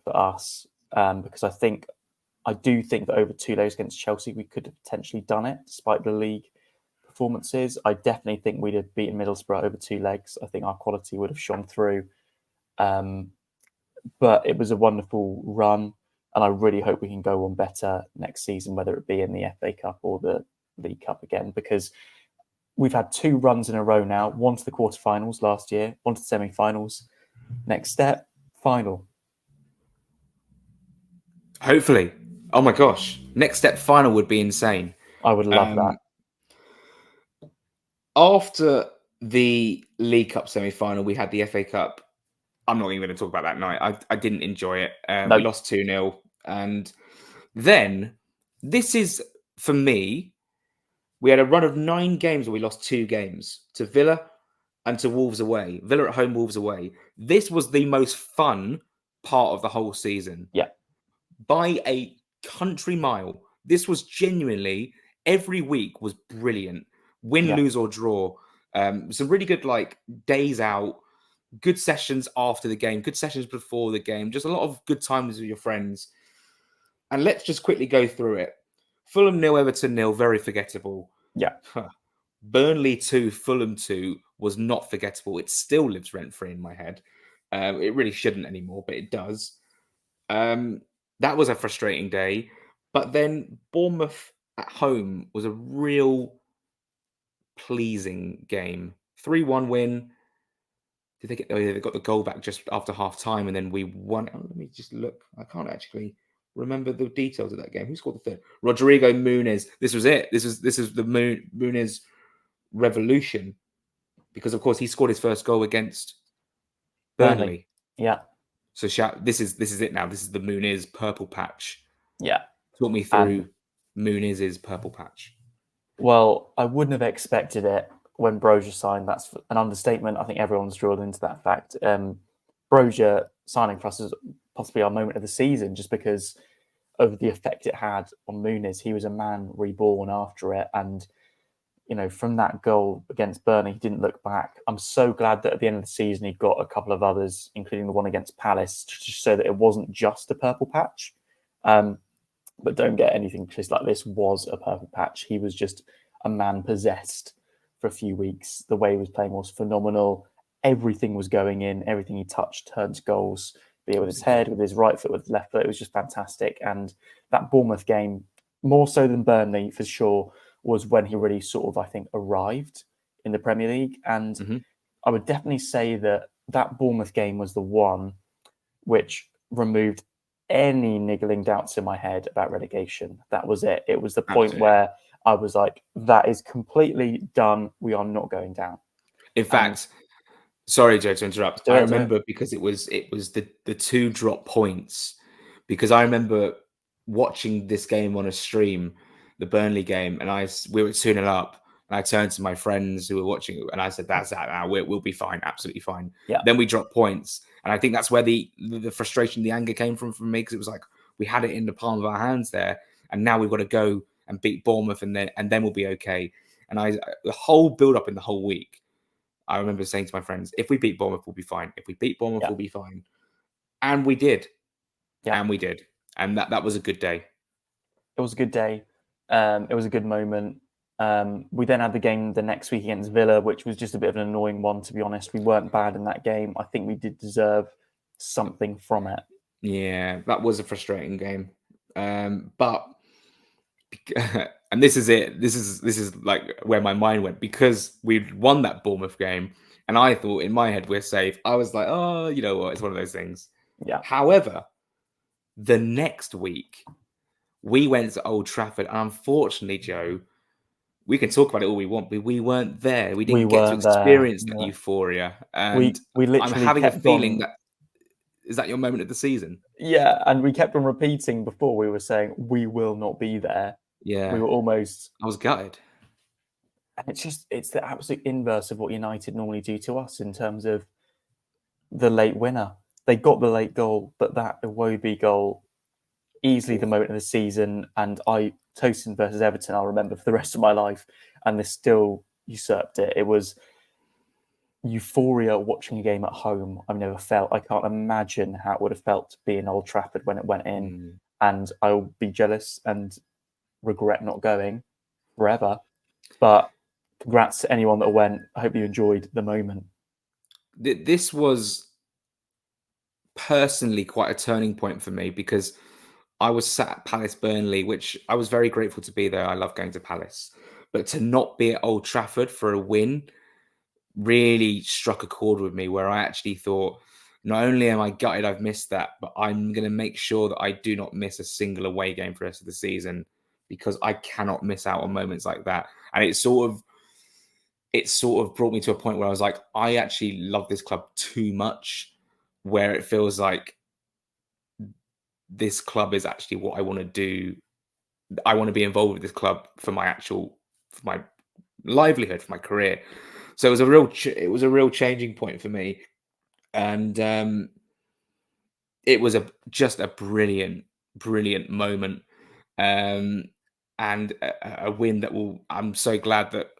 for us because I do think that over 2 days against Chelsea, we could have potentially done it despite the league performances. I definitely think we'd have beaten Middlesbrough over 2 legs. I think our quality would have shone through. But it was a wonderful run, and I really hope we can go on better next season, whether it be in the FA Cup or the League Cup again, because we've had 2 runs in a row now, one to the quarterfinals last year, one to the semi-finals. Next step, final. Hopefully. Oh my gosh. Next step, final would be insane. I would love that. After the League Cup semi-final, we had the FA Cup. I'm not even going to talk about that night. I didn't enjoy it. We lost 2-0. And then, this is, for me, we had a run of 9 games where we lost 2 games to Villa and to Wolves away. Villa at home, Wolves away. This was the most fun part of the whole season. Yeah. By a country mile. This was genuinely, every week was brilliant. Win, lose, or draw. Some really good days out. Good sessions after the game, good sessions before the game, just a lot of good times with your friends. And let's just quickly go through it. Fulham 0, Everton 0, very forgettable. Yeah. Burnley 2, Fulham 2 was not forgettable. It still lives rent-free in my head. It really shouldn't anymore, but it does. That was a frustrating day. But then Bournemouth at home was a real pleasing game. 3-1 win. Did they get? Oh, yeah, they got the goal back just after half time, and then we won. Oh, let me just look. I can't actually remember the details of that game. Who scored the third? Rodrigo Muniz. This was it. This is the Muniz revolution, because of course he scored his first goal against Burnley. Yeah. So this is it now. This is the Muniz purple patch. Yeah. Talk me through Muniz's purple patch. Well, I wouldn't have expected it when Brozier signed. That's an understatement. I think everyone's drawn into that fact. Brozier signing for us is possibly our moment of the season, just because of the effect it had on Muniz. He was a man reborn after it. And, from that goal against Burnley, he didn't look back. I'm so glad that at the end of the season, he got a couple of others, including the one against Palace, just so that it wasn't just a purple patch. But don't get anything just like this was a perfect patch. He was just a man possessed for a few weeks. The way he was playing was phenomenal. Everything was going in. Everything he touched turned to goals, be it with his head, with his right foot, with his left foot. It was just fantastic. And that Bournemouth game, more so than Burnley for sure, was when he really sort of, I think, arrived in the Premier League. And I would definitely say that Bournemouth game was the one which removed any niggling doubts in my head about relegation. That was it. It was the point where I was like, that is completely done. We are not going down. In fact, sorry, Joe, to interrupt. I remember because it was the 2 drop points, because I remember watching this game on a stream, the Burnley game, and we were 2-0 up, and I turned to my friends who were watching it, and I said, "That's that now. We'll be fine, absolutely fine." Yeah. Then we dropped points, and I think that's where the frustration, the anger came from me, because it was like we had it in the palm of our hands there, and now we've got to go and beat Bournemouth, and then we'll be okay. And the whole build up in the whole week, I remember saying to my friends, if we beat Bournemouth, we'll be fine. If we beat Bournemouth, we'll be fine. And we did. Yeah. And we did. And that was a good day. It was a good day. It was a good moment. We then had the game the next week against Villa, which was just a bit of an annoying one, to be honest. We weren't bad in that game. I think we did deserve something from it. Yeah, that was a frustrating game. But and this is it. This is like where my mind went, because we'd won that Bournemouth game, and I thought in my head we're safe. I was like, oh, you know what? It's one of those things. Yeah. However, the next week we went to Old Trafford, and unfortunately, Joe, we can talk about it all we want, but we weren't there. We didn't get to experience that euphoria. And we literally I'm having a feeling that is that your moment of the season. Yeah, and we kept on repeating before. We were saying we will not be there. Yeah, we were almost. I was gutted. And it's the absolute inverse of what United normally do to us in terms of the late winner. They got the late goal, but that Iwobi goal, easily the moment of the season. And Tosin versus Everton, I'll remember for the rest of my life. And they still usurped it. It was euphoria watching a game at home I've never felt. I can't imagine how it would have felt to be in Old Trafford when it went in. And I'll be jealous and regret not going forever. But congrats to anyone that went. I hope you enjoyed the moment. This was personally quite a turning point for me, because I was sat at Palace Burnley, which I was very grateful to be there. I love going to Palace. But to not be at Old Trafford for a win really struck a chord with me, where I actually thought, not only am I gutted I've missed that, but I'm going to make sure that I do not miss a single away game for the rest of the season, because I cannot miss out on moments like that. And it sort of brought me to a point where I was like, I actually love this club too much, where it feels like this club is actually what I want to do. I want to be involved with this club for my livelihood, for my career. So it was a real changing point for me, and it was just a brilliant moment, and a win that I'm so glad that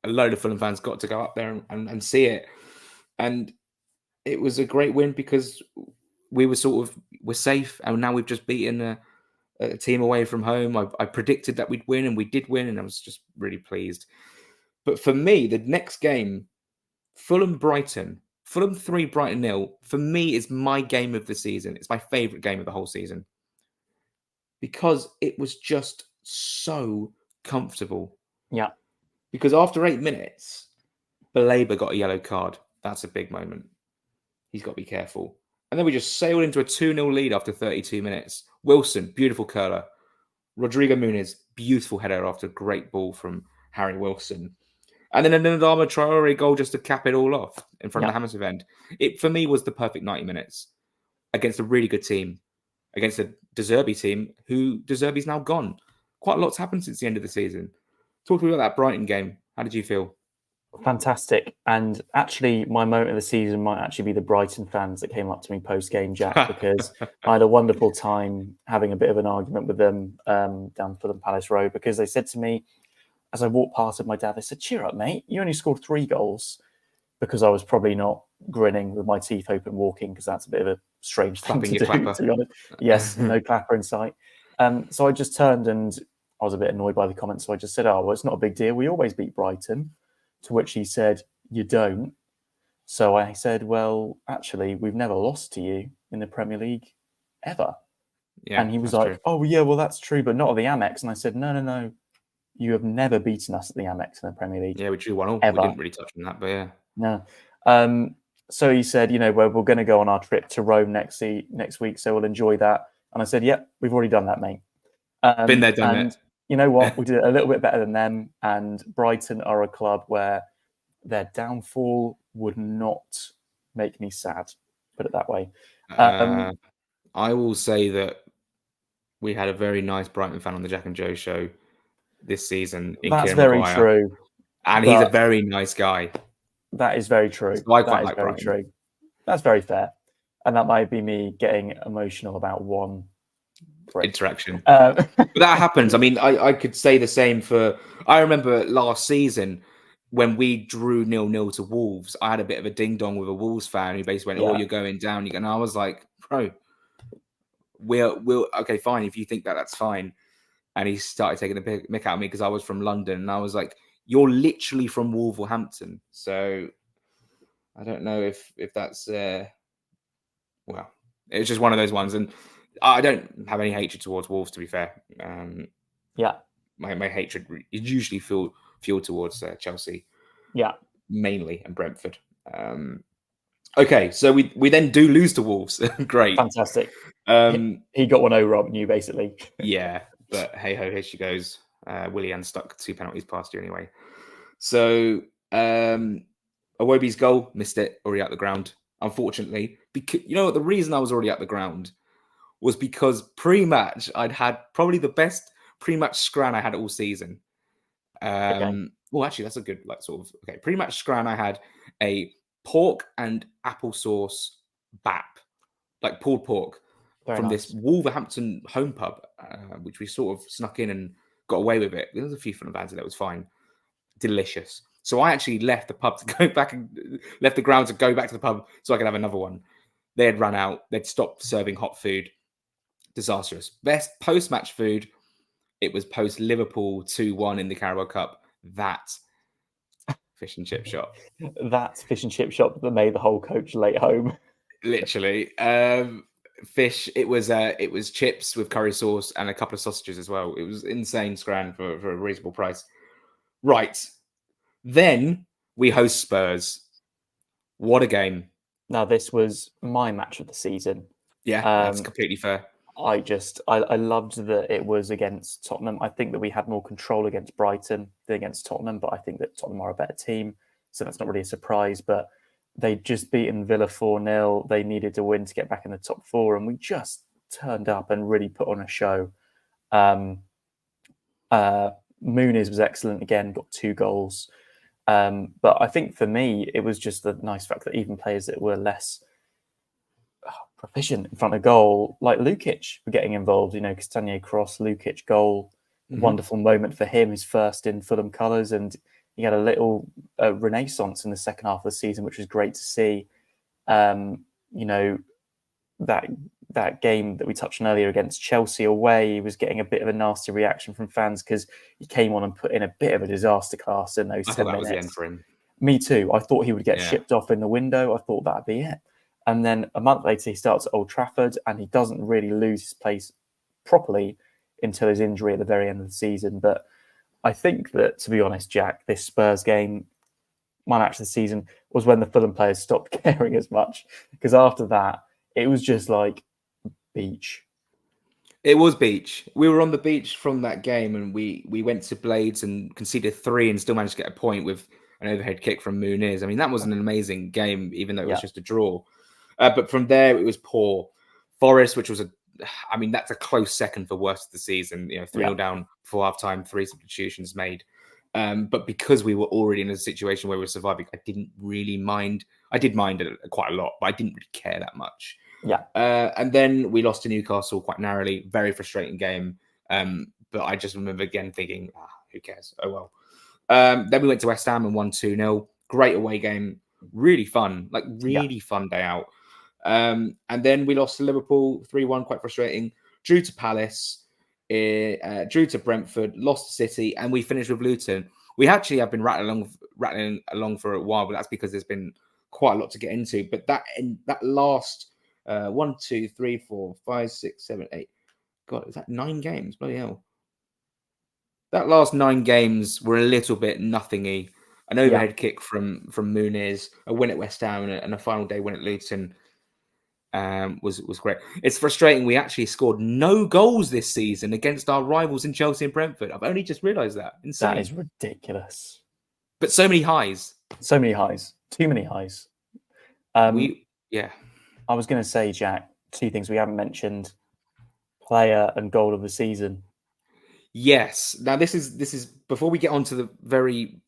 a load of Fulham fans got to go up there and see it. And it was a great win, because we're safe, and now we've just beaten a team away from home. I predicted that we'd win, and we did win, and I was just really pleased. But for me, the next game, Fulham-Brighton, Fulham 3, Brighton 0, for me is my game of the season. It's my favourite game of the whole season, because it was just so comfortable. Yeah. Because after 8 minutes, Baleba got a yellow card. That's a big moment. He's got to be careful. And then we just sailed into a 2-0 lead after 32 minutes. Wilson, beautiful curler. Rodrigo Muniz, beautiful header after a great ball from Harry Wilson. And then an Adama Traore goal just to cap it all off in front of the Hammersmith end. It, for me, was the perfect 90 minutes against a really good team, against a De Zerbi team who De Zerbi's now gone. Quite a lot's happened since the end of the season. Talk to me about that Brighton game. How did you feel? Fantastic. And actually, my moment of the season might actually be the Brighton fans that came up to me post-game, Jack, because I had a wonderful time having a bit of an argument with them down Fulham Palace Road, because they said to me, as I walked past with my dad, they said, cheer up, mate. You only scored 3 goals, because I was probably not grinning with my teeth open, walking, because that's a bit of a strange thing Clapping to your do, clapper. to be honest. Yes, no clapper in sight. So I just turned, and I was a bit annoyed by the comments. So I just said, "Oh, well, it's not a big deal. We always beat Brighton." To which he said, "You don't." So I said, "Well, actually, we've never lost to you in the Premier League ever." Yeah, And he was that's like, true. "Oh, yeah, well, that's true, but not at the Amex." And I said, "No, no, no. You have never beaten us at the Amex in the Premier League, Yeah, we drew 1-1. We ever." didn't really touch on that, but yeah. No. So he said, we're going to go on our trip to Rome next week, so we'll enjoy that. And I said, "Yep, we've already done that, mate." Been there, done And that. you know what? We did it a little bit better than them. And Brighton are a club where their downfall would not make me sad, put it that way. I will say that we had a very nice Brighton fan on the Jack and Joe show this season in That's Kieran very Maguire, true. and he's a But very nice guy. that is very true. So I That quite is like very Brighton. true. That's very fair. And that might be me getting emotional about one interaction. But that happens. I mean, I could say the same for. I remember last season when we drew 0-0 to Wolves. I had a bit of a ding dong with a Wolves fan who basically went, "Oh, you're going down." And I was like, "Bro, we'll okay, fine. If you think that, that's fine." And he started taking the mick out of me because I was from London, and I was like, "You're literally from Wolverhampton." So I don't know if that's well, it's just one of those ones, and I don't have any hatred towards Wolves, to be fair. Yeah. My hatred is usually fueled towards Chelsea, Yeah. mainly, and Brentford. Okay, so we then do lose to Wolves. Great, Fantastic. Um, He got one over on you, basically. yeah, but hey ho, here she goes. Willian stuck 2 penalties past you anyway. So Iwobi's goal, missed it, already out the ground. Unfortunately, because you know what, the reason I was already at the ground was because pre-match I'd had probably the best pre-match scran I had all season. Okay. Well, actually, that's a good pre-match scran. I had a pork and applesauce bap, like pulled pork, Very from nice. this Wolverhampton home pub, which we sort of snuck in and got away with it. There was a few Fulham fans, and it was fine, delicious. So I actually left the pub to go back and left the ground to go back to the pub so I could have another one. They had run out. They'd stopped serving hot food. Disastrous. Best post-match food. It was post Liverpool 2-1 in the Carabao Cup. That fish and chip shop. That fish and chip shop that made the whole coach late home. Literally. Fish. It was chips with curry sauce and a couple of sausages as well. It was insane scran for a reasonable price. Right. Then we host Spurs. What a game. Now, this was my match of the season. Yeah, that's completely fair. I loved that it was against Tottenham. I think that we had more control against Brighton than against Tottenham, but I think that Tottenham are a better team. So that's not really a surprise, but they'd just beaten Villa 4-0. They needed to win to get back in the top four, and we just turned up and really put on a show. Muniz was excellent again, got 2 goals. But I think for me, it was just the nice fact that even players that were less proficient in front of goal, like Lukic, were getting involved. Castagne cross, Lukic goal, wonderful moment for him, his first in Fulham colours, and he had a little renaissance in the second half of the season, which was great to see. That game that we touched on earlier against Chelsea away, he was getting a bit of a nasty reaction from fans because he came on and put in a bit of a disaster class in those 10 thought that minutes. was the end for him. Me too. I thought he would get shipped off in the window. I thought that'd be it. And then a month later, he starts at Old Trafford and he doesn't really lose his place properly until his injury at the very end of the season. But I think that, to be honest, Jack, this Spurs game, my match of the season, was when the Fulham players stopped caring as much. Because after that, it was just like beach. It was beach. We were on the beach from that game, and we went to Blades and conceded 3 and still managed to get a point with an overhead kick from Muniz. I mean, that was an amazing game, even though it was just a draw. But from there, it was poor. Forest, which was that's a close second for worst of the season. 3-0 down before half-time, 3 substitutions made. But because we were already in a situation where we were surviving, I didn't really mind. I did mind it quite a lot, but I didn't really care that much. Yeah. And then we lost to Newcastle quite narrowly. Very frustrating game. But I just remember again thinking, who cares? Oh, well. Then we went to West Ham and won 2-0. Great away game. Really fun, like really fun day out. And then we lost to Liverpool 3-1, quite frustrating. Drew to Palace, drew to Brentford, lost to City, and we finished with Luton. We actually have been rattling along for a while, but that's because there's been quite a lot to get into. But that last 1, 2, 3, 4, 5, 6, 7, 8. God, is that 9 games? Bloody hell. That last 9 games were a little bit nothingy. An overhead kick from Muniz, a win at West Ham, and a final day win at Luton was great. It's frustrating. We actually scored no goals this season against our rivals in Chelsea and Brentford. I've only just realised that. Insane. That is ridiculous. But so many highs. So many highs. Too many highs. I was going to say, Jack, 2 things we haven't mentioned: player and goal of the season. Yes. Now this is before we get on to the very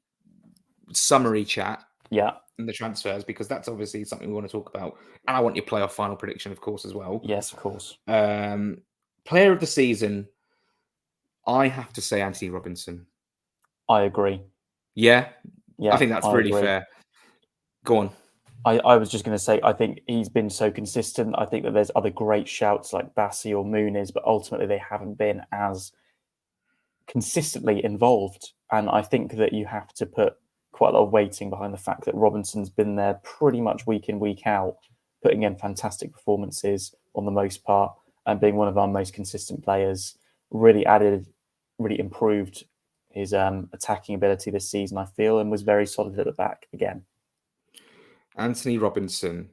summary chat. Yeah. And the transfers, because that's obviously something we want to talk about. And I want your playoff final prediction, of course, as well. Yes, of course. Player of the season, I have to say Anthony Robinson. I agree. Yeah? Yeah, I think that's really fair. Go on. I was just going to say, I think he's been so consistent. I think that there's other great shouts like Bassi or Muniz, but ultimately they haven't been as consistently involved. And I think that you have to put quite a lot of weighting behind the fact that Robinson's been there pretty much week in, week out, putting in fantastic performances on the most part and being one of our most consistent players. Really improved his attacking ability this season, I feel, and was very solid at the back again. Anthony Robinson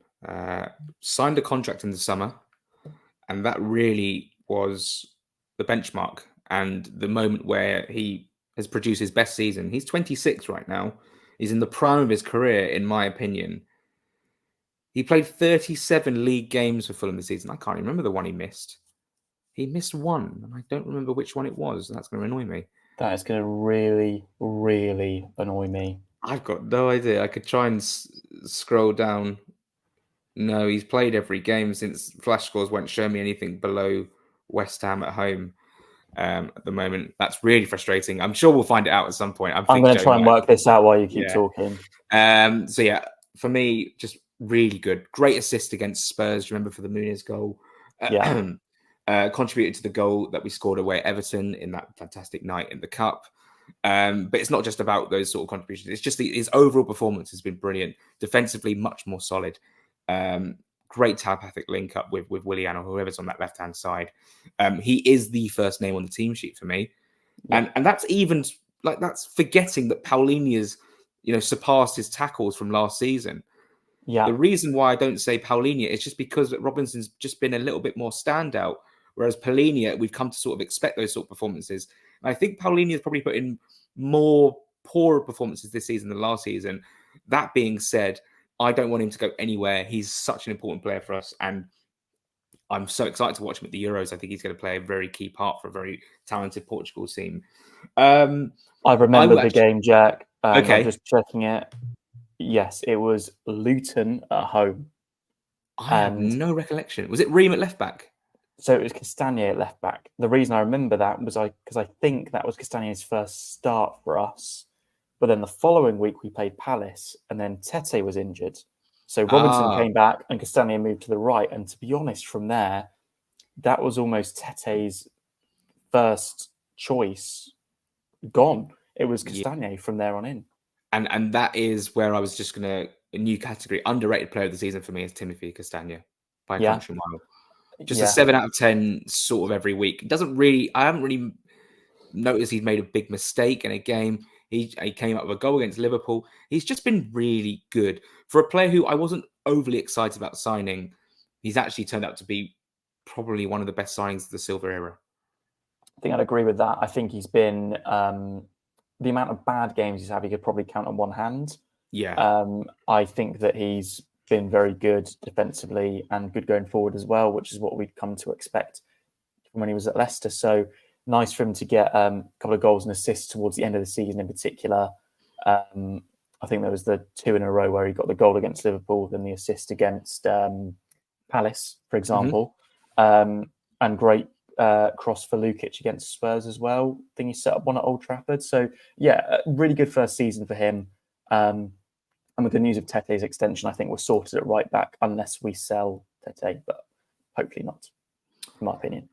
signed a contract in the summer, and that really was the benchmark and the moment where he has produced his best season. He's 26 right now. He's in the prime of his career, in my opinion. He played 37 league games for Fulham this season. I can't remember the one he missed. He missed one, and I don't remember which one it was. That's going to annoy me. That is going to really, really annoy me. I've got no idea. I could try and scroll down. No, he's played every game since Flash Scores won't show me anything below West Ham at home at the moment. That's really frustrating. I'm sure we'll find it out at some point. I'm going to try and work this out while you keep talking. So yeah, for me, just really good. Great assist against Spurs. Remember for the Muniz goal? Contributed to the goal that we scored away at Everton in that fantastic night in the Cup. But it's not just about those sort of contributions. It's just his overall performance has been brilliant. Defensively, much more solid. Great telepathic link up with Willian or whoever's on that left hand side. He is the first name on the team sheet for me, and that's even like that's forgetting that Paulinia's surpassed his tackles from last season. Yeah. The reason why I don't say Paulinia is just because Robinson's just been a little bit more standout, whereas Paulinia, we've come to sort of expect those sort of performances. And I think Paulinia's probably put in more poorer performances this season than last season. That being said, I don't want him to go anywhere. He's such an important player for us, and I'm so excited to watch him at the Euros. I think he's going to play a very key part for a very talented Portugal team. I remember the game, Jack. Okay. I'm just checking it. Yes, it was Luton at home. I have no recollection. Was it Ream at left back? So it was Castagne at left back. The reason I remember that was because I think that was Castagne's first start for us. But then the following week we played Palace, and then Tete was injured. So Robinson came back and Castagne moved to the right. And to be honest, from there, that was almost Tete's first choice gone. It was Castagne from there on in. And that is where I was just going to, a new category, underrated player of the season for me is Timothy Castagne by a country mile. Just a 7 out of 10 sort of every week. I haven't really noticed he's made a big mistake in a game. He came up with a goal against Liverpool. He's just been really good. For a player who I wasn't overly excited about signing, he's actually turned out to be probably one of the best signings of the Silva era. I think I'd agree with that. I think he's been... the amount of bad games he's had, he could probably count on one hand. Yeah. I think that he's been very good defensively and good going forward as well, which is what we'd come to expect when he was at Leicester. So nice for him to get a couple of goals and assists towards the end of the season in particular. I think there was the 2 in a row where he got the goal against Liverpool, then the assist against Palace, for example. And great cross for Lukic against Spurs as well. I think he set up one at Old Trafford. So yeah, a really good first season for him. And with the news of Tete's extension, I think we're sorted at right back unless we sell Tete, but hopefully not, in my opinion.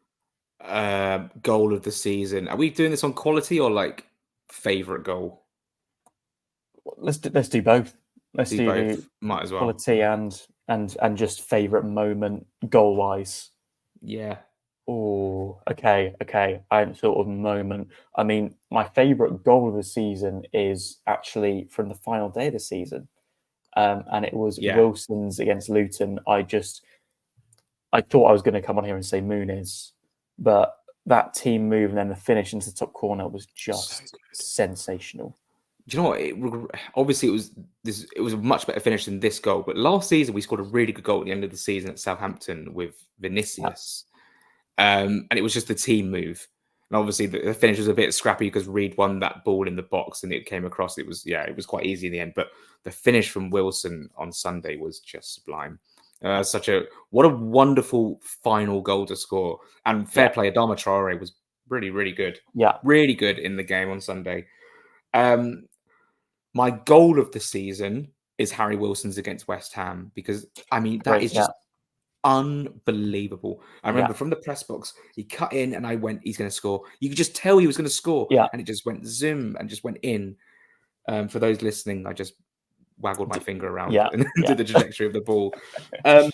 Goal of the season. Are we doing this on quality or like favorite goal? Let's do both. Let's do both. Might as well. quality and just favorite moment goal wise. Yeah. Oh, okay. I'm sort of moment. I mean, my favorite goal of the season is actually from the final day of the season, and it was Wilson's against Luton. I thought I was going to come on here and say Muniz, but that team move and then the finish into the top corner was just sensational. Do you know what? Obviously, it was a much better finish than this goal. But last season, we scored a really good goal at the end of the season at Southampton with Vinicius, and it was just the team move. And obviously, the finish was a bit scrappy because Reed won that ball in the box and it came across. It was quite easy in the end. But the finish from Wilson on Sunday was just sublime. What a wonderful final goal to score. And fair play, Adama Traore was really, really good. Yeah, really good in the game on Sunday. My goal of the season is Harry Wilson's against West Ham because, I mean, that is just unbelievable. I remember from the press box, he cut in and I went, he's going to score. You could just tell he was going to score. And it just went zoom and just went in. For those listening, I just waggled my finger around and did the trajectory of the ball. And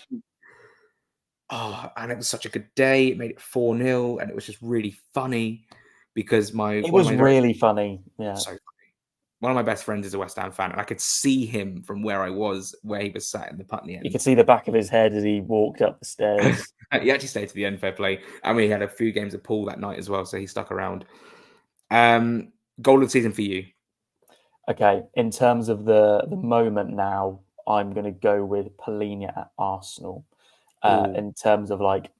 it was such a good day. It made it 4-0 and it was just really funny because it was really funny. Yeah. So funny. One of my best friends is a West Ham fan, and I could see him from where he was sat in the Putney end. You could see the back of his head as he walked up the stairs. He actually stayed to the end, fair play. And we had a few games of pool that night as well, so he stuck around. Goal of the season for you? Okay, in terms of the moment now, I'm going to go with Palhinha at Arsenal. In terms of like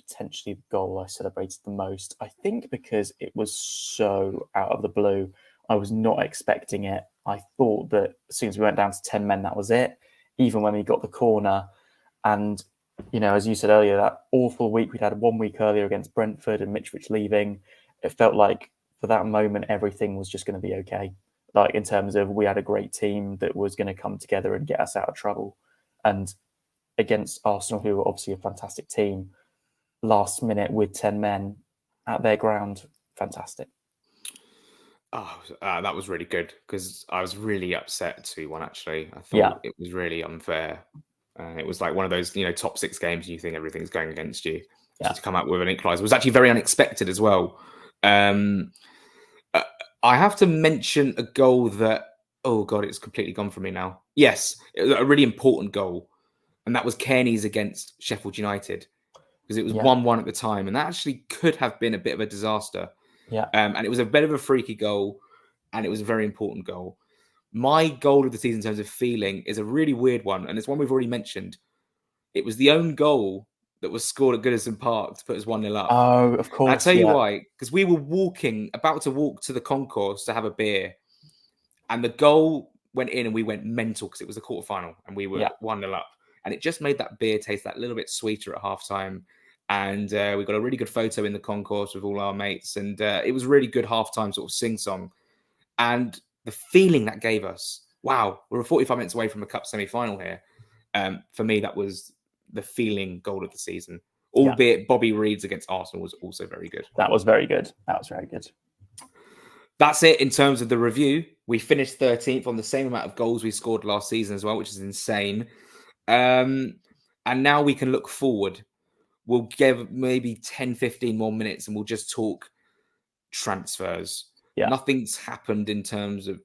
potentially the goal I celebrated the most, I think because it was so out of the blue. I was not expecting it. I thought that as soon as we went down to 10 men, that was it. Even when we got the corner. And, as you said earlier, that awful week we'd had 1 week earlier against Brentford and Mitrovic leaving, it felt like for that moment, everything was just going to be okay. Like in terms of we had a great team that was going to come together and get us out of trouble. And against Arsenal, who were obviously a fantastic team, last minute with 10 men at their ground, fantastic. That was really good because I was really upset at 2-1, actually. I thought it was really unfair. It was like one of those, top 6 games you think everything's going against you. To come out with an equaliser was actually very unexpected as well. I have to mention a goal that, oh God, it's completely gone from me now. Yes, it was a really important goal. And that was Kearney's against Sheffield United because it was 1-1 at the time. And that actually could have been a bit of a disaster. And it was a bit of a freaky goal, and it was a very important goal. My goal of the season in terms of feeling is a really weird one, and it's one we've already mentioned. It was the own goal that was scored at Goodison Park to put us 1-0 up. Oh, of course. And I'll tell you why. Because we were about to walk to the concourse to have a beer, and the goal went in, and we went mental because it was a quarterfinal, and we were 1-0 up. And it just made that beer taste that little bit sweeter at halftime. And we got a really good photo in the concourse with all our mates. And it was really good halftime sort of sing-song. And the feeling that gave us, wow, we're 45 minutes away from a cup semi-final here. For me, that was the feeling goal of the season. Albeit Bobby Reed's against Arsenal was also very good. That was very good. That's it in terms of the review. We finished 13th on the same amount of goals we scored last season as well, which is insane. And now we can look forward. We'll give maybe 10, 15 more minutes and we'll just talk transfers. Nothing's happened in terms of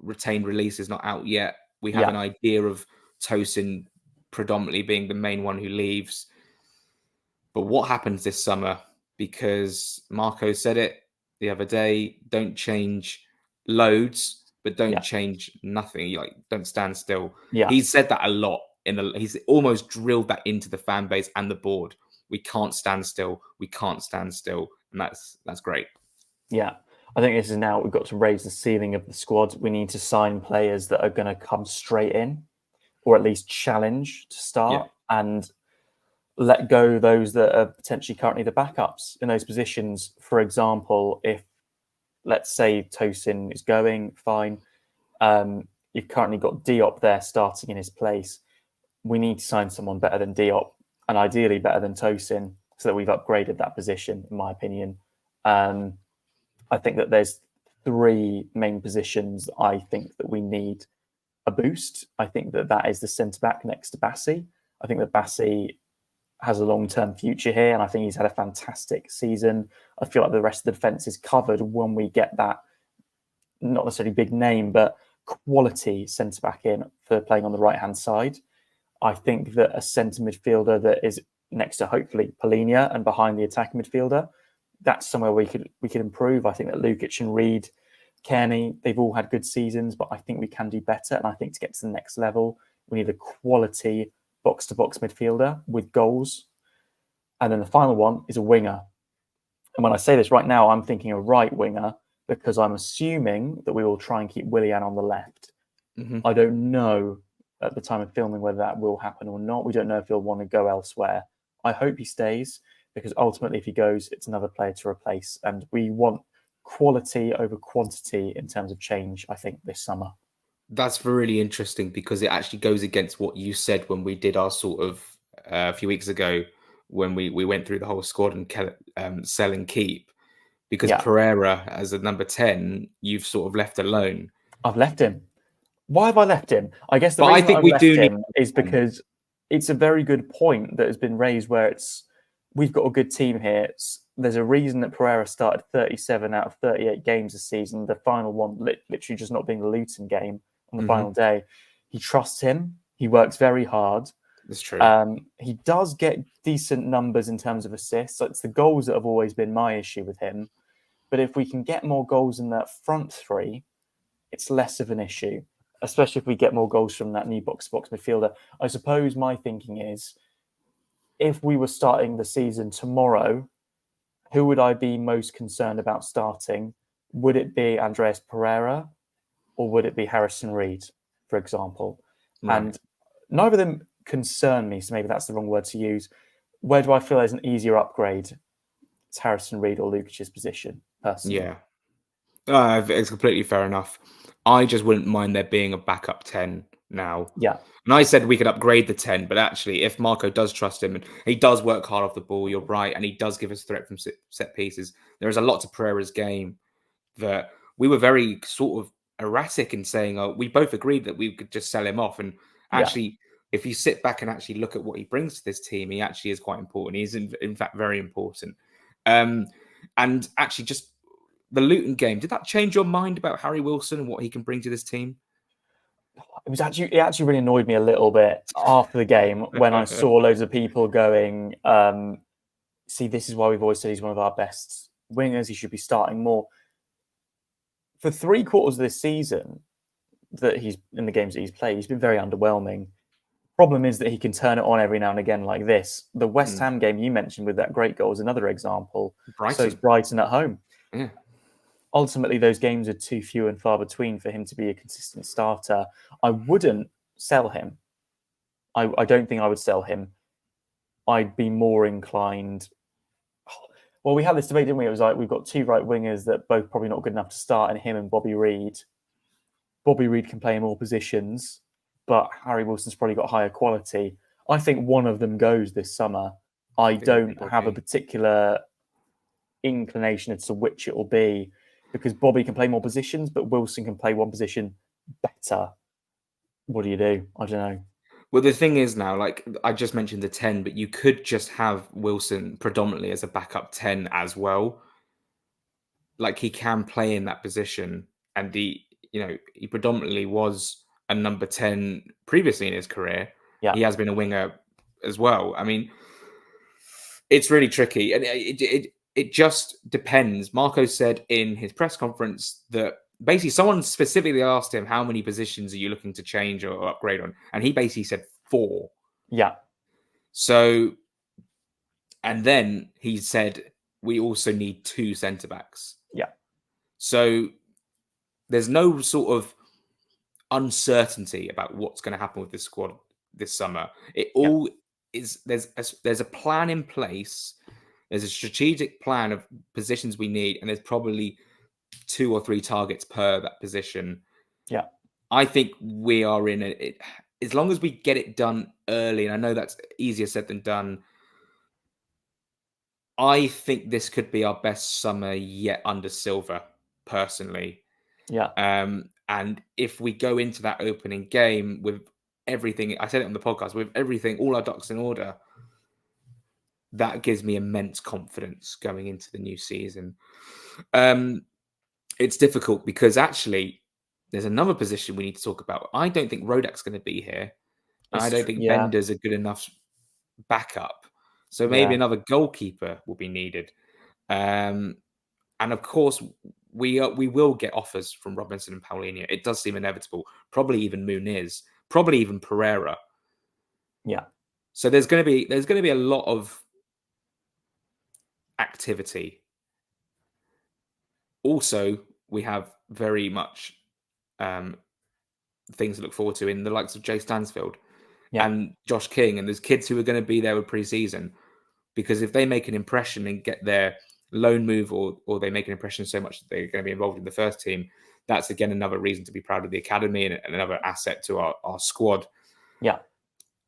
retained releases, not out yet. We have an idea of Tosin predominantly being the main one who leaves. But what happens this summer? Because Marco said it the other day, don't change loads, but don't change nothing. Don't stand still. He's said that a lot. He's almost drilled that into the fan base and the board. We can't stand still. We can't stand still. And that's great. Yeah. I think this is now we've got to raise the ceiling of the squad. We need to sign players that are going to come straight in or at least challenge to start and let go those that are potentially currently the backups in those positions. For example, if let's say Tosin is going, fine. You've currently got Diop there starting in his place. We need to sign someone better than Diop, and ideally better than Tosin, so that we've upgraded that position, in my opinion. I think that there's 3 main positions I think that we need a boost. I think that is the centre-back next to Bassi. I think that Bassi has a long-term future here, and I think he's had a fantastic season. I feel like the rest of the defence is covered when we get that, not necessarily big name, but quality centre-back in for playing on the right-hand side. I think that a centre midfielder that is next to hopefully Polinia and behind the attacking midfielder, that's somewhere we could improve. I think that Lukic and Reed, Kearney, they've all had good seasons, but I think we can do better. And I think to get to the next level, we need a quality box-to-box midfielder with goals. And then the final one is a winger. And when I say this right now, I'm thinking a right winger because I'm assuming that we will try and keep Willian on the left. Mm-hmm. I don't know at the time of filming whether that will happen or not. We don't know if he'll want to go elsewhere. I hope he stays because ultimately if he goes, it's another player to replace. And we want quality over quantity in terms of change, I think, this summer. That's really interesting because it actually goes against what you said when we did our sort of a few weeks ago when we went through the whole squad and sell and keep. Because Pereira, as a number 10, you've sort of left alone. I've left him. Why have I left him? I guess the but reason I think I've we left do him need is because it's a very good point that has been raised where we've got a good team here. There's a reason that Pereira started 37 out of 38 games this season. The final one literally just not being the Luton game on the final day. He trusts him. He works very hard. That's true. He does get decent numbers in terms of assists. So it's the goals that have always been my issue with him. But if we can get more goals in that front 3, it's less of an issue, especially if we get more goals from that new box-to-box midfielder. I suppose my thinking is, if we were starting the season tomorrow, who would I be most concerned about starting? Would it be Andreas Pereira or would it be Harrison Reed, for example? Right. And neither of them concern me, so maybe that's the wrong word to use. Where do I feel there's an easier upgrade? It's Harrison Reed or Lukic's position, personally. Yeah. It's completely fair enough. I just wouldn't mind there being a backup 10 now. Yeah. And I said we could upgrade the 10, but actually, if Marco does trust him and he does work hard off the ball, you're right, and he does give us threat from set pieces, there is a lot to Pereira's game that we were very sort of erratic in saying, we both agreed that we could just sell him off. And actually, if you sit back and actually look at what he brings to this team, he actually is quite important. He's in fact very important. And actually, just the Luton game, did that change your mind about Harry Wilson and what he can bring to this team? It actually really annoyed me a little bit after the game when I saw loads of people going, see, this is why we've always said he's one of our best wingers. He should be starting more. For 3/4 of this season that he's in the games that he's played, he's been very underwhelming. Problem is that he can turn it on every now and again like this. The West Ham game you mentioned with that great goal is another example. Brighton. So it's Brighton at home. Yeah. Ultimately, those games are too few and far between for him to be a consistent starter. I wouldn't sell him. I don't think I would sell him. I'd be more inclined. Well, we had this debate, didn't we? It was like we've got 2 right wingers that both probably not good enough to start, and him and Bobby Reed. Bobby Reed can play in more positions, but Harry Wilson's probably got higher quality. I think one of them goes this summer. I don't have a particular inclination as to which it will be, because Bobby can play more positions, but Wilson can play one position better. What do you do? I don't know. Well, the thing is now, like I just mentioned the 10, but you could just have Wilson predominantly as a backup 10 as well. Like he can play in that position, and he predominantly was a number 10 previously in his career. Yeah. He has been a winger as well. I mean, it's really tricky, and it just depends. Marco said in his press conference that basically someone specifically asked him how many positions are you looking to change or upgrade on, and he basically said 4. Yeah. So, and then he said we also need 2 centre backs. Yeah. So there's no sort of uncertainty about what's going to happen with this squad this summer. It all is there's a plan in place. There's a strategic plan of positions we need, and there's probably 2 or 3 targets per that position. Yeah. I think we are in it. As long as we get it done early, and I know that's easier said than done. I think this could be our best summer yet under Silva, personally. Yeah. And if we go into that opening game with everything, I said it on the podcast, with everything, all our ducks in order, that gives me immense confidence going into the new season. It's difficult because actually there's another position we need to talk about. I don't think Rodak's going to be here. And I don't think Yeah. Bender's a good enough backup. So maybe Yeah. another goalkeeper will be needed. And of course, we will get offers from Robinson and Paulinho. It does seem inevitable. Probably even Muniz. Probably even Pereira. Yeah. So there's going to be a lot of activity. Also, we have very much things to look forward to in the likes of Jay Stansfield and Josh King, and there's kids who are going to be there with pre-season, because if they make an impression and get their loan move, or they make an impression so much that they're going to be involved in the first team, that's again another reason to be proud of the academy and another asset to our squad. Yeah.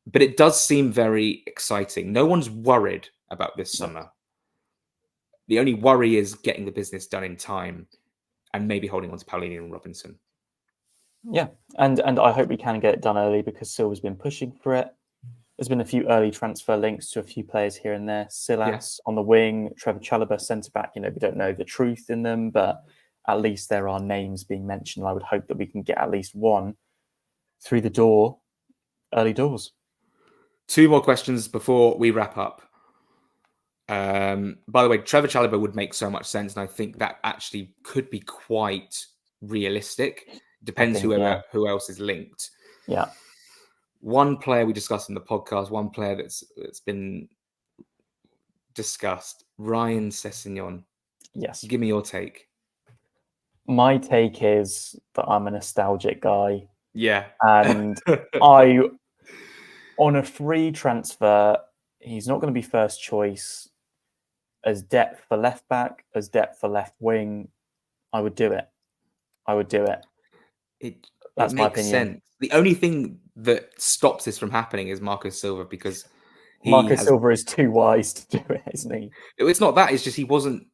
But it does seem very exciting. No one's worried about this summer. The only worry is getting the business done in time and maybe holding on to Paulinho and Robinson. Yeah, and I hope we can get it done early, because Silva's been pushing for it. There's been a few early transfer links to a few players here and there. Silas on the wing, Trevor Chalobah centre back. We don't know the truth in them, but at least there are names being mentioned. I would hope that we can get at least one through the door, early doors. 2 more questions before we wrap up. By the way, Trevor Chalobah would make so much sense, and I think that actually could be quite realistic. Depends who else is linked. Yeah. One player we discussed in the podcast, one player that's been discussed, Ryan Sessegnon. Yes. Give me your take. My take is that I'm a nostalgic guy. Yeah. And on a free transfer, he's not going to be first choice. As depth for left back, as depth for left wing, I would do it. That's my opinion. Sense. The only thing that stops this from happening is Marco Silva, because Silva is too wise to do it, isn't he? It's not that. It's just he wasn't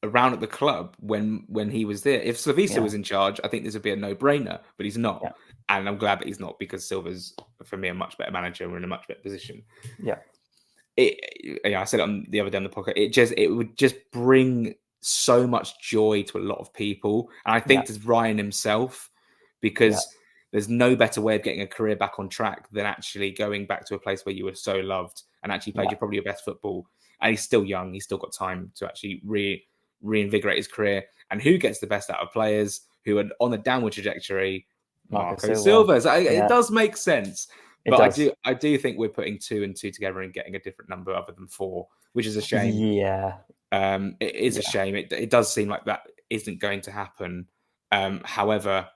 around at the club when he was there. If Slavisa was in charge, I think this would be a no-brainer, but he's not. Yeah. And I'm glad that he's not, because Silva's, for me, a much better manager. We're in a much better position. Yeah. I said it the other day on the podcast. It would just bring so much joy to a lot of people. And I think to Ryan himself, because there's no better way of getting a career back on track than actually going back to a place where you were so loved and actually played probably your best football. And he's still young. He's still got time to actually reinvigorate his career. And who gets the best out of players who are on a downward trajectory? Marco Silva. It does make sense. But I do think we're putting 2 and 2 together and getting a different number other than 4, which is a shame. Yeah. It is a shame. It does seem like that isn't going to happen. However,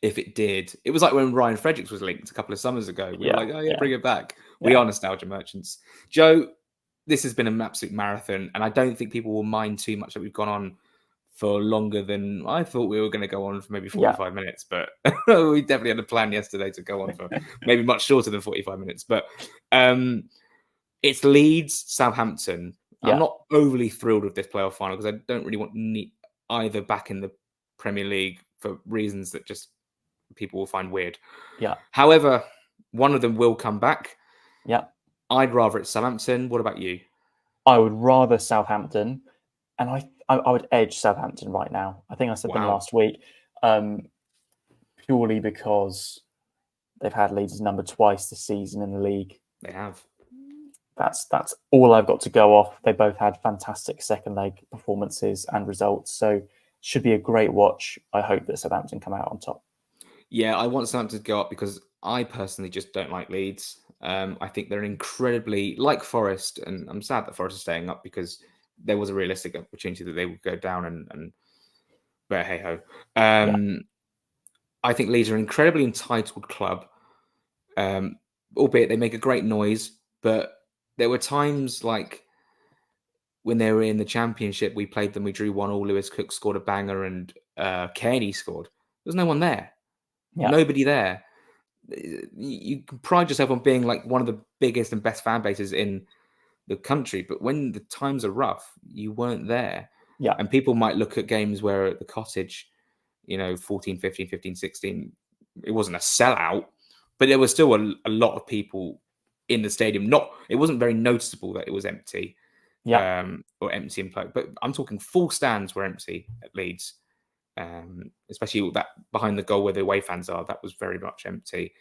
if it did, it was like when Ryan Fredericks was linked a couple of summers ago. We were like, oh yeah, bring it back. We are nostalgia merchants. Joe, this has been an absolute marathon, and I don't think people will mind too much that we've gone on for longer than I thought we were going to go on, for maybe 45 minutes. But we definitely had a plan yesterday to go on for maybe much shorter than 45 minutes. But it's Leeds, Southampton. I'm not overly thrilled with this playoff final, because I don't really want either back in the Premier League for reasons that just people will find weird. Yeah. However, one of them will come back. Yeah. I'd rather it's Southampton. What about you? I would rather Southampton, and I would edge Southampton right now. I think I said them last week, purely because they've had Leeds' number twice this season in the league. They have. That's all I've got to go off. They both had fantastic second leg performances and results, so should be a great watch. I hope that Southampton come out on top. Yeah, I want Southampton to go up, because I personally just don't like Leeds. I think they're incredibly, like Forest, and I'm sad that Forest is staying up, because there was a realistic opportunity that they would go down, but hey ho. I think Leeds are an incredibly entitled club, albeit they make a great noise. But there were times like when they were in the Championship, we played them, we drew 1-1. Lewis Cook scored a banger, and Kearney scored. There's no one there. Nobody there. You can pride yourself on being like one of the biggest and best fan bases in the country, but when the times are rough, you weren't there. Yeah. And people might look at games where at the Cottage, 14, 15, 15, 16, it wasn't a sellout, but there was still a lot of people in the stadium. It wasn't very noticeable that it was empty, or empty in play. But I'm talking full stands were empty at Leeds, especially that behind the goal where the away fans are. That was very much empty.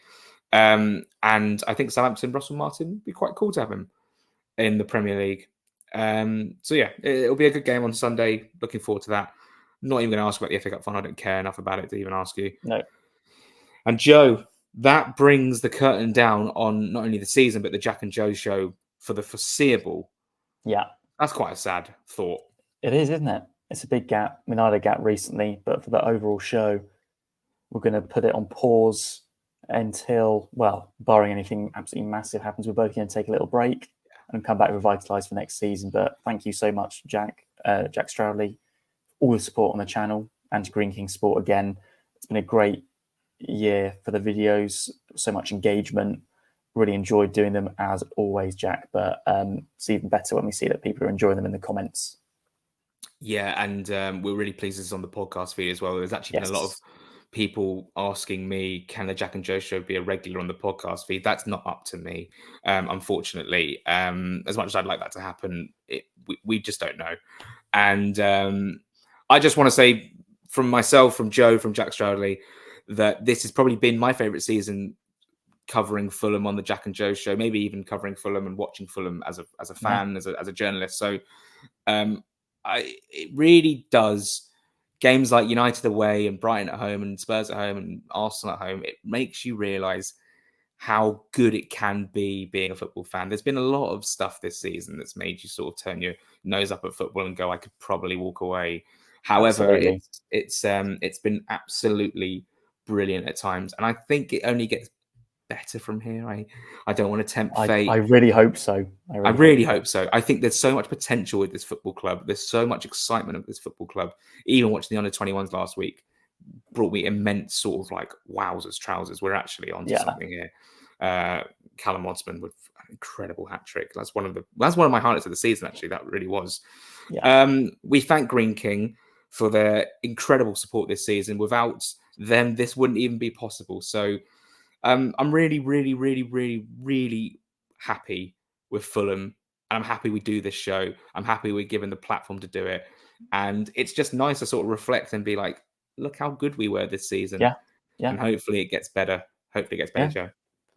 And I think Southampton, Russell Martin, would be quite cool to have him in the Premier League. So yeah, it'll be a good game on Sunday. Looking forward to that. Not even going to ask about the FA Cup final. I don't care enough about it to even ask you. No. And Joe, that brings the curtain down on not only the season, but the Jack and Joe show for the foreseeable. Yeah. That's quite a sad thought. It is, isn't it? It's a big gap. I mean, I had a gap recently, but for the overall show, we're going to put it on pause until, well, barring anything absolutely massive happens, we're both going to take a little break and come back revitalised for next season. But thank you so much, Jack Stroudley, all the support on the channel and to Green King Sport again. It's been a great year for the videos, so much engagement. Really enjoyed doing them as always, Jack. But it's even better when we see that people are enjoying them in the comments. Yeah, and we're really pleased this is on the podcast feed as well. There's actually been a lot of people asking me, can the Jack and Joe show be a regular on the podcast feed? That's not up to me, unfortunately. As much as I'd like that to happen, we just don't know. And I just want to say from myself, from Joe, from Jack Stroudley, that this has probably been my favourite season covering Fulham on the Jack and Joe show, maybe even covering Fulham and watching Fulham as a fan, as a journalist. So it really does. Games like United away and Brighton at home and Spurs at home and Arsenal at home, it makes you realise how good it can be being a football fan. There's been a lot of stuff this season that's made you sort of turn your nose up at football and go, I could probably walk away. However, it's been absolutely brilliant at times. And I think it only gets better from here. I don't want to tempt fate. I really hope so. I really hope so. I think there's so much potential with this football club. There's so much excitement of this football club. Even watching the under-21s last week brought me immense sort of like wowzers, trousers. We're actually onto something here. Callum Osman with an incredible hat trick. That's one of my highlights of the season. Actually, that really was. We thank Green King for their incredible support this season. Without them, this wouldn't even be possible. So I'm really, really, really, really, really happy with Fulham. And I'm happy we do this show. I'm happy we're given the platform to do it. And it's just nice to sort of reflect and be like, look how good we were this season. Yeah. And hopefully it gets better. Joe.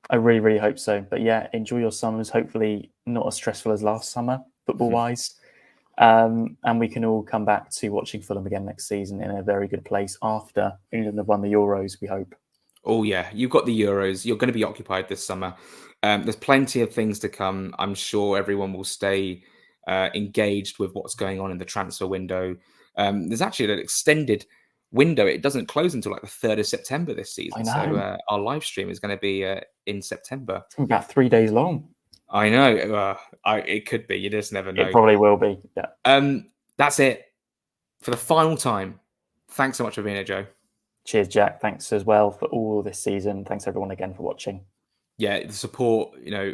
I really, really hope so. But yeah, enjoy your summers. Hopefully not as stressful as last summer, football-wise. And we can all come back to watching Fulham again next season in a very good place after England have won the Euros, we hope. Oh, yeah. You've got the Euros. You're going to be occupied this summer. There's plenty of things to come. I'm sure everyone will stay engaged with what's going on in the transfer window. There's actually an extended window. It doesn't close until like the 3rd of September this season. So our live stream is going to be in September. It's about 3 days long. I know. It could be. You just never know. It probably will be. Yeah. That's it for the final time. Thanks so much for being here, Joe. Cheers, Jack. Thanks as well for all this season. Thanks everyone again for watching. Yeah, the support,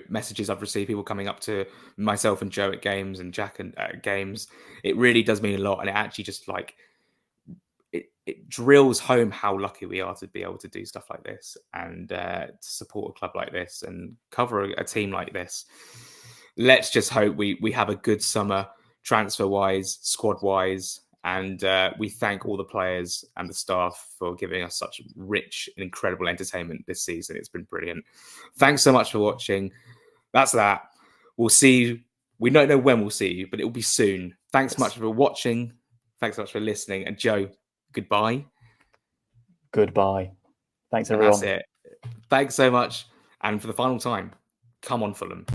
messages I've received, people coming up to myself and Joe at games and Jack at games. It really does mean a lot. And it actually just like, it drills home how lucky we are to be able to do stuff like this and to support a club like this and cover a team like this. Let's just hope we have a good summer transfer-wise, squad-wise. And we thank all the players and the staff for giving us such rich and incredible entertainment this season. It's been brilliant. Thanks so much for watching. That's that. We'll see you. We don't know when we'll see you, but it will be soon. Thanks so much for watching. Thanks so much for listening. And Joe, goodbye. Goodbye. Thanks, everyone. And that's it. Thanks so much. And for the final time, come on, Fulham.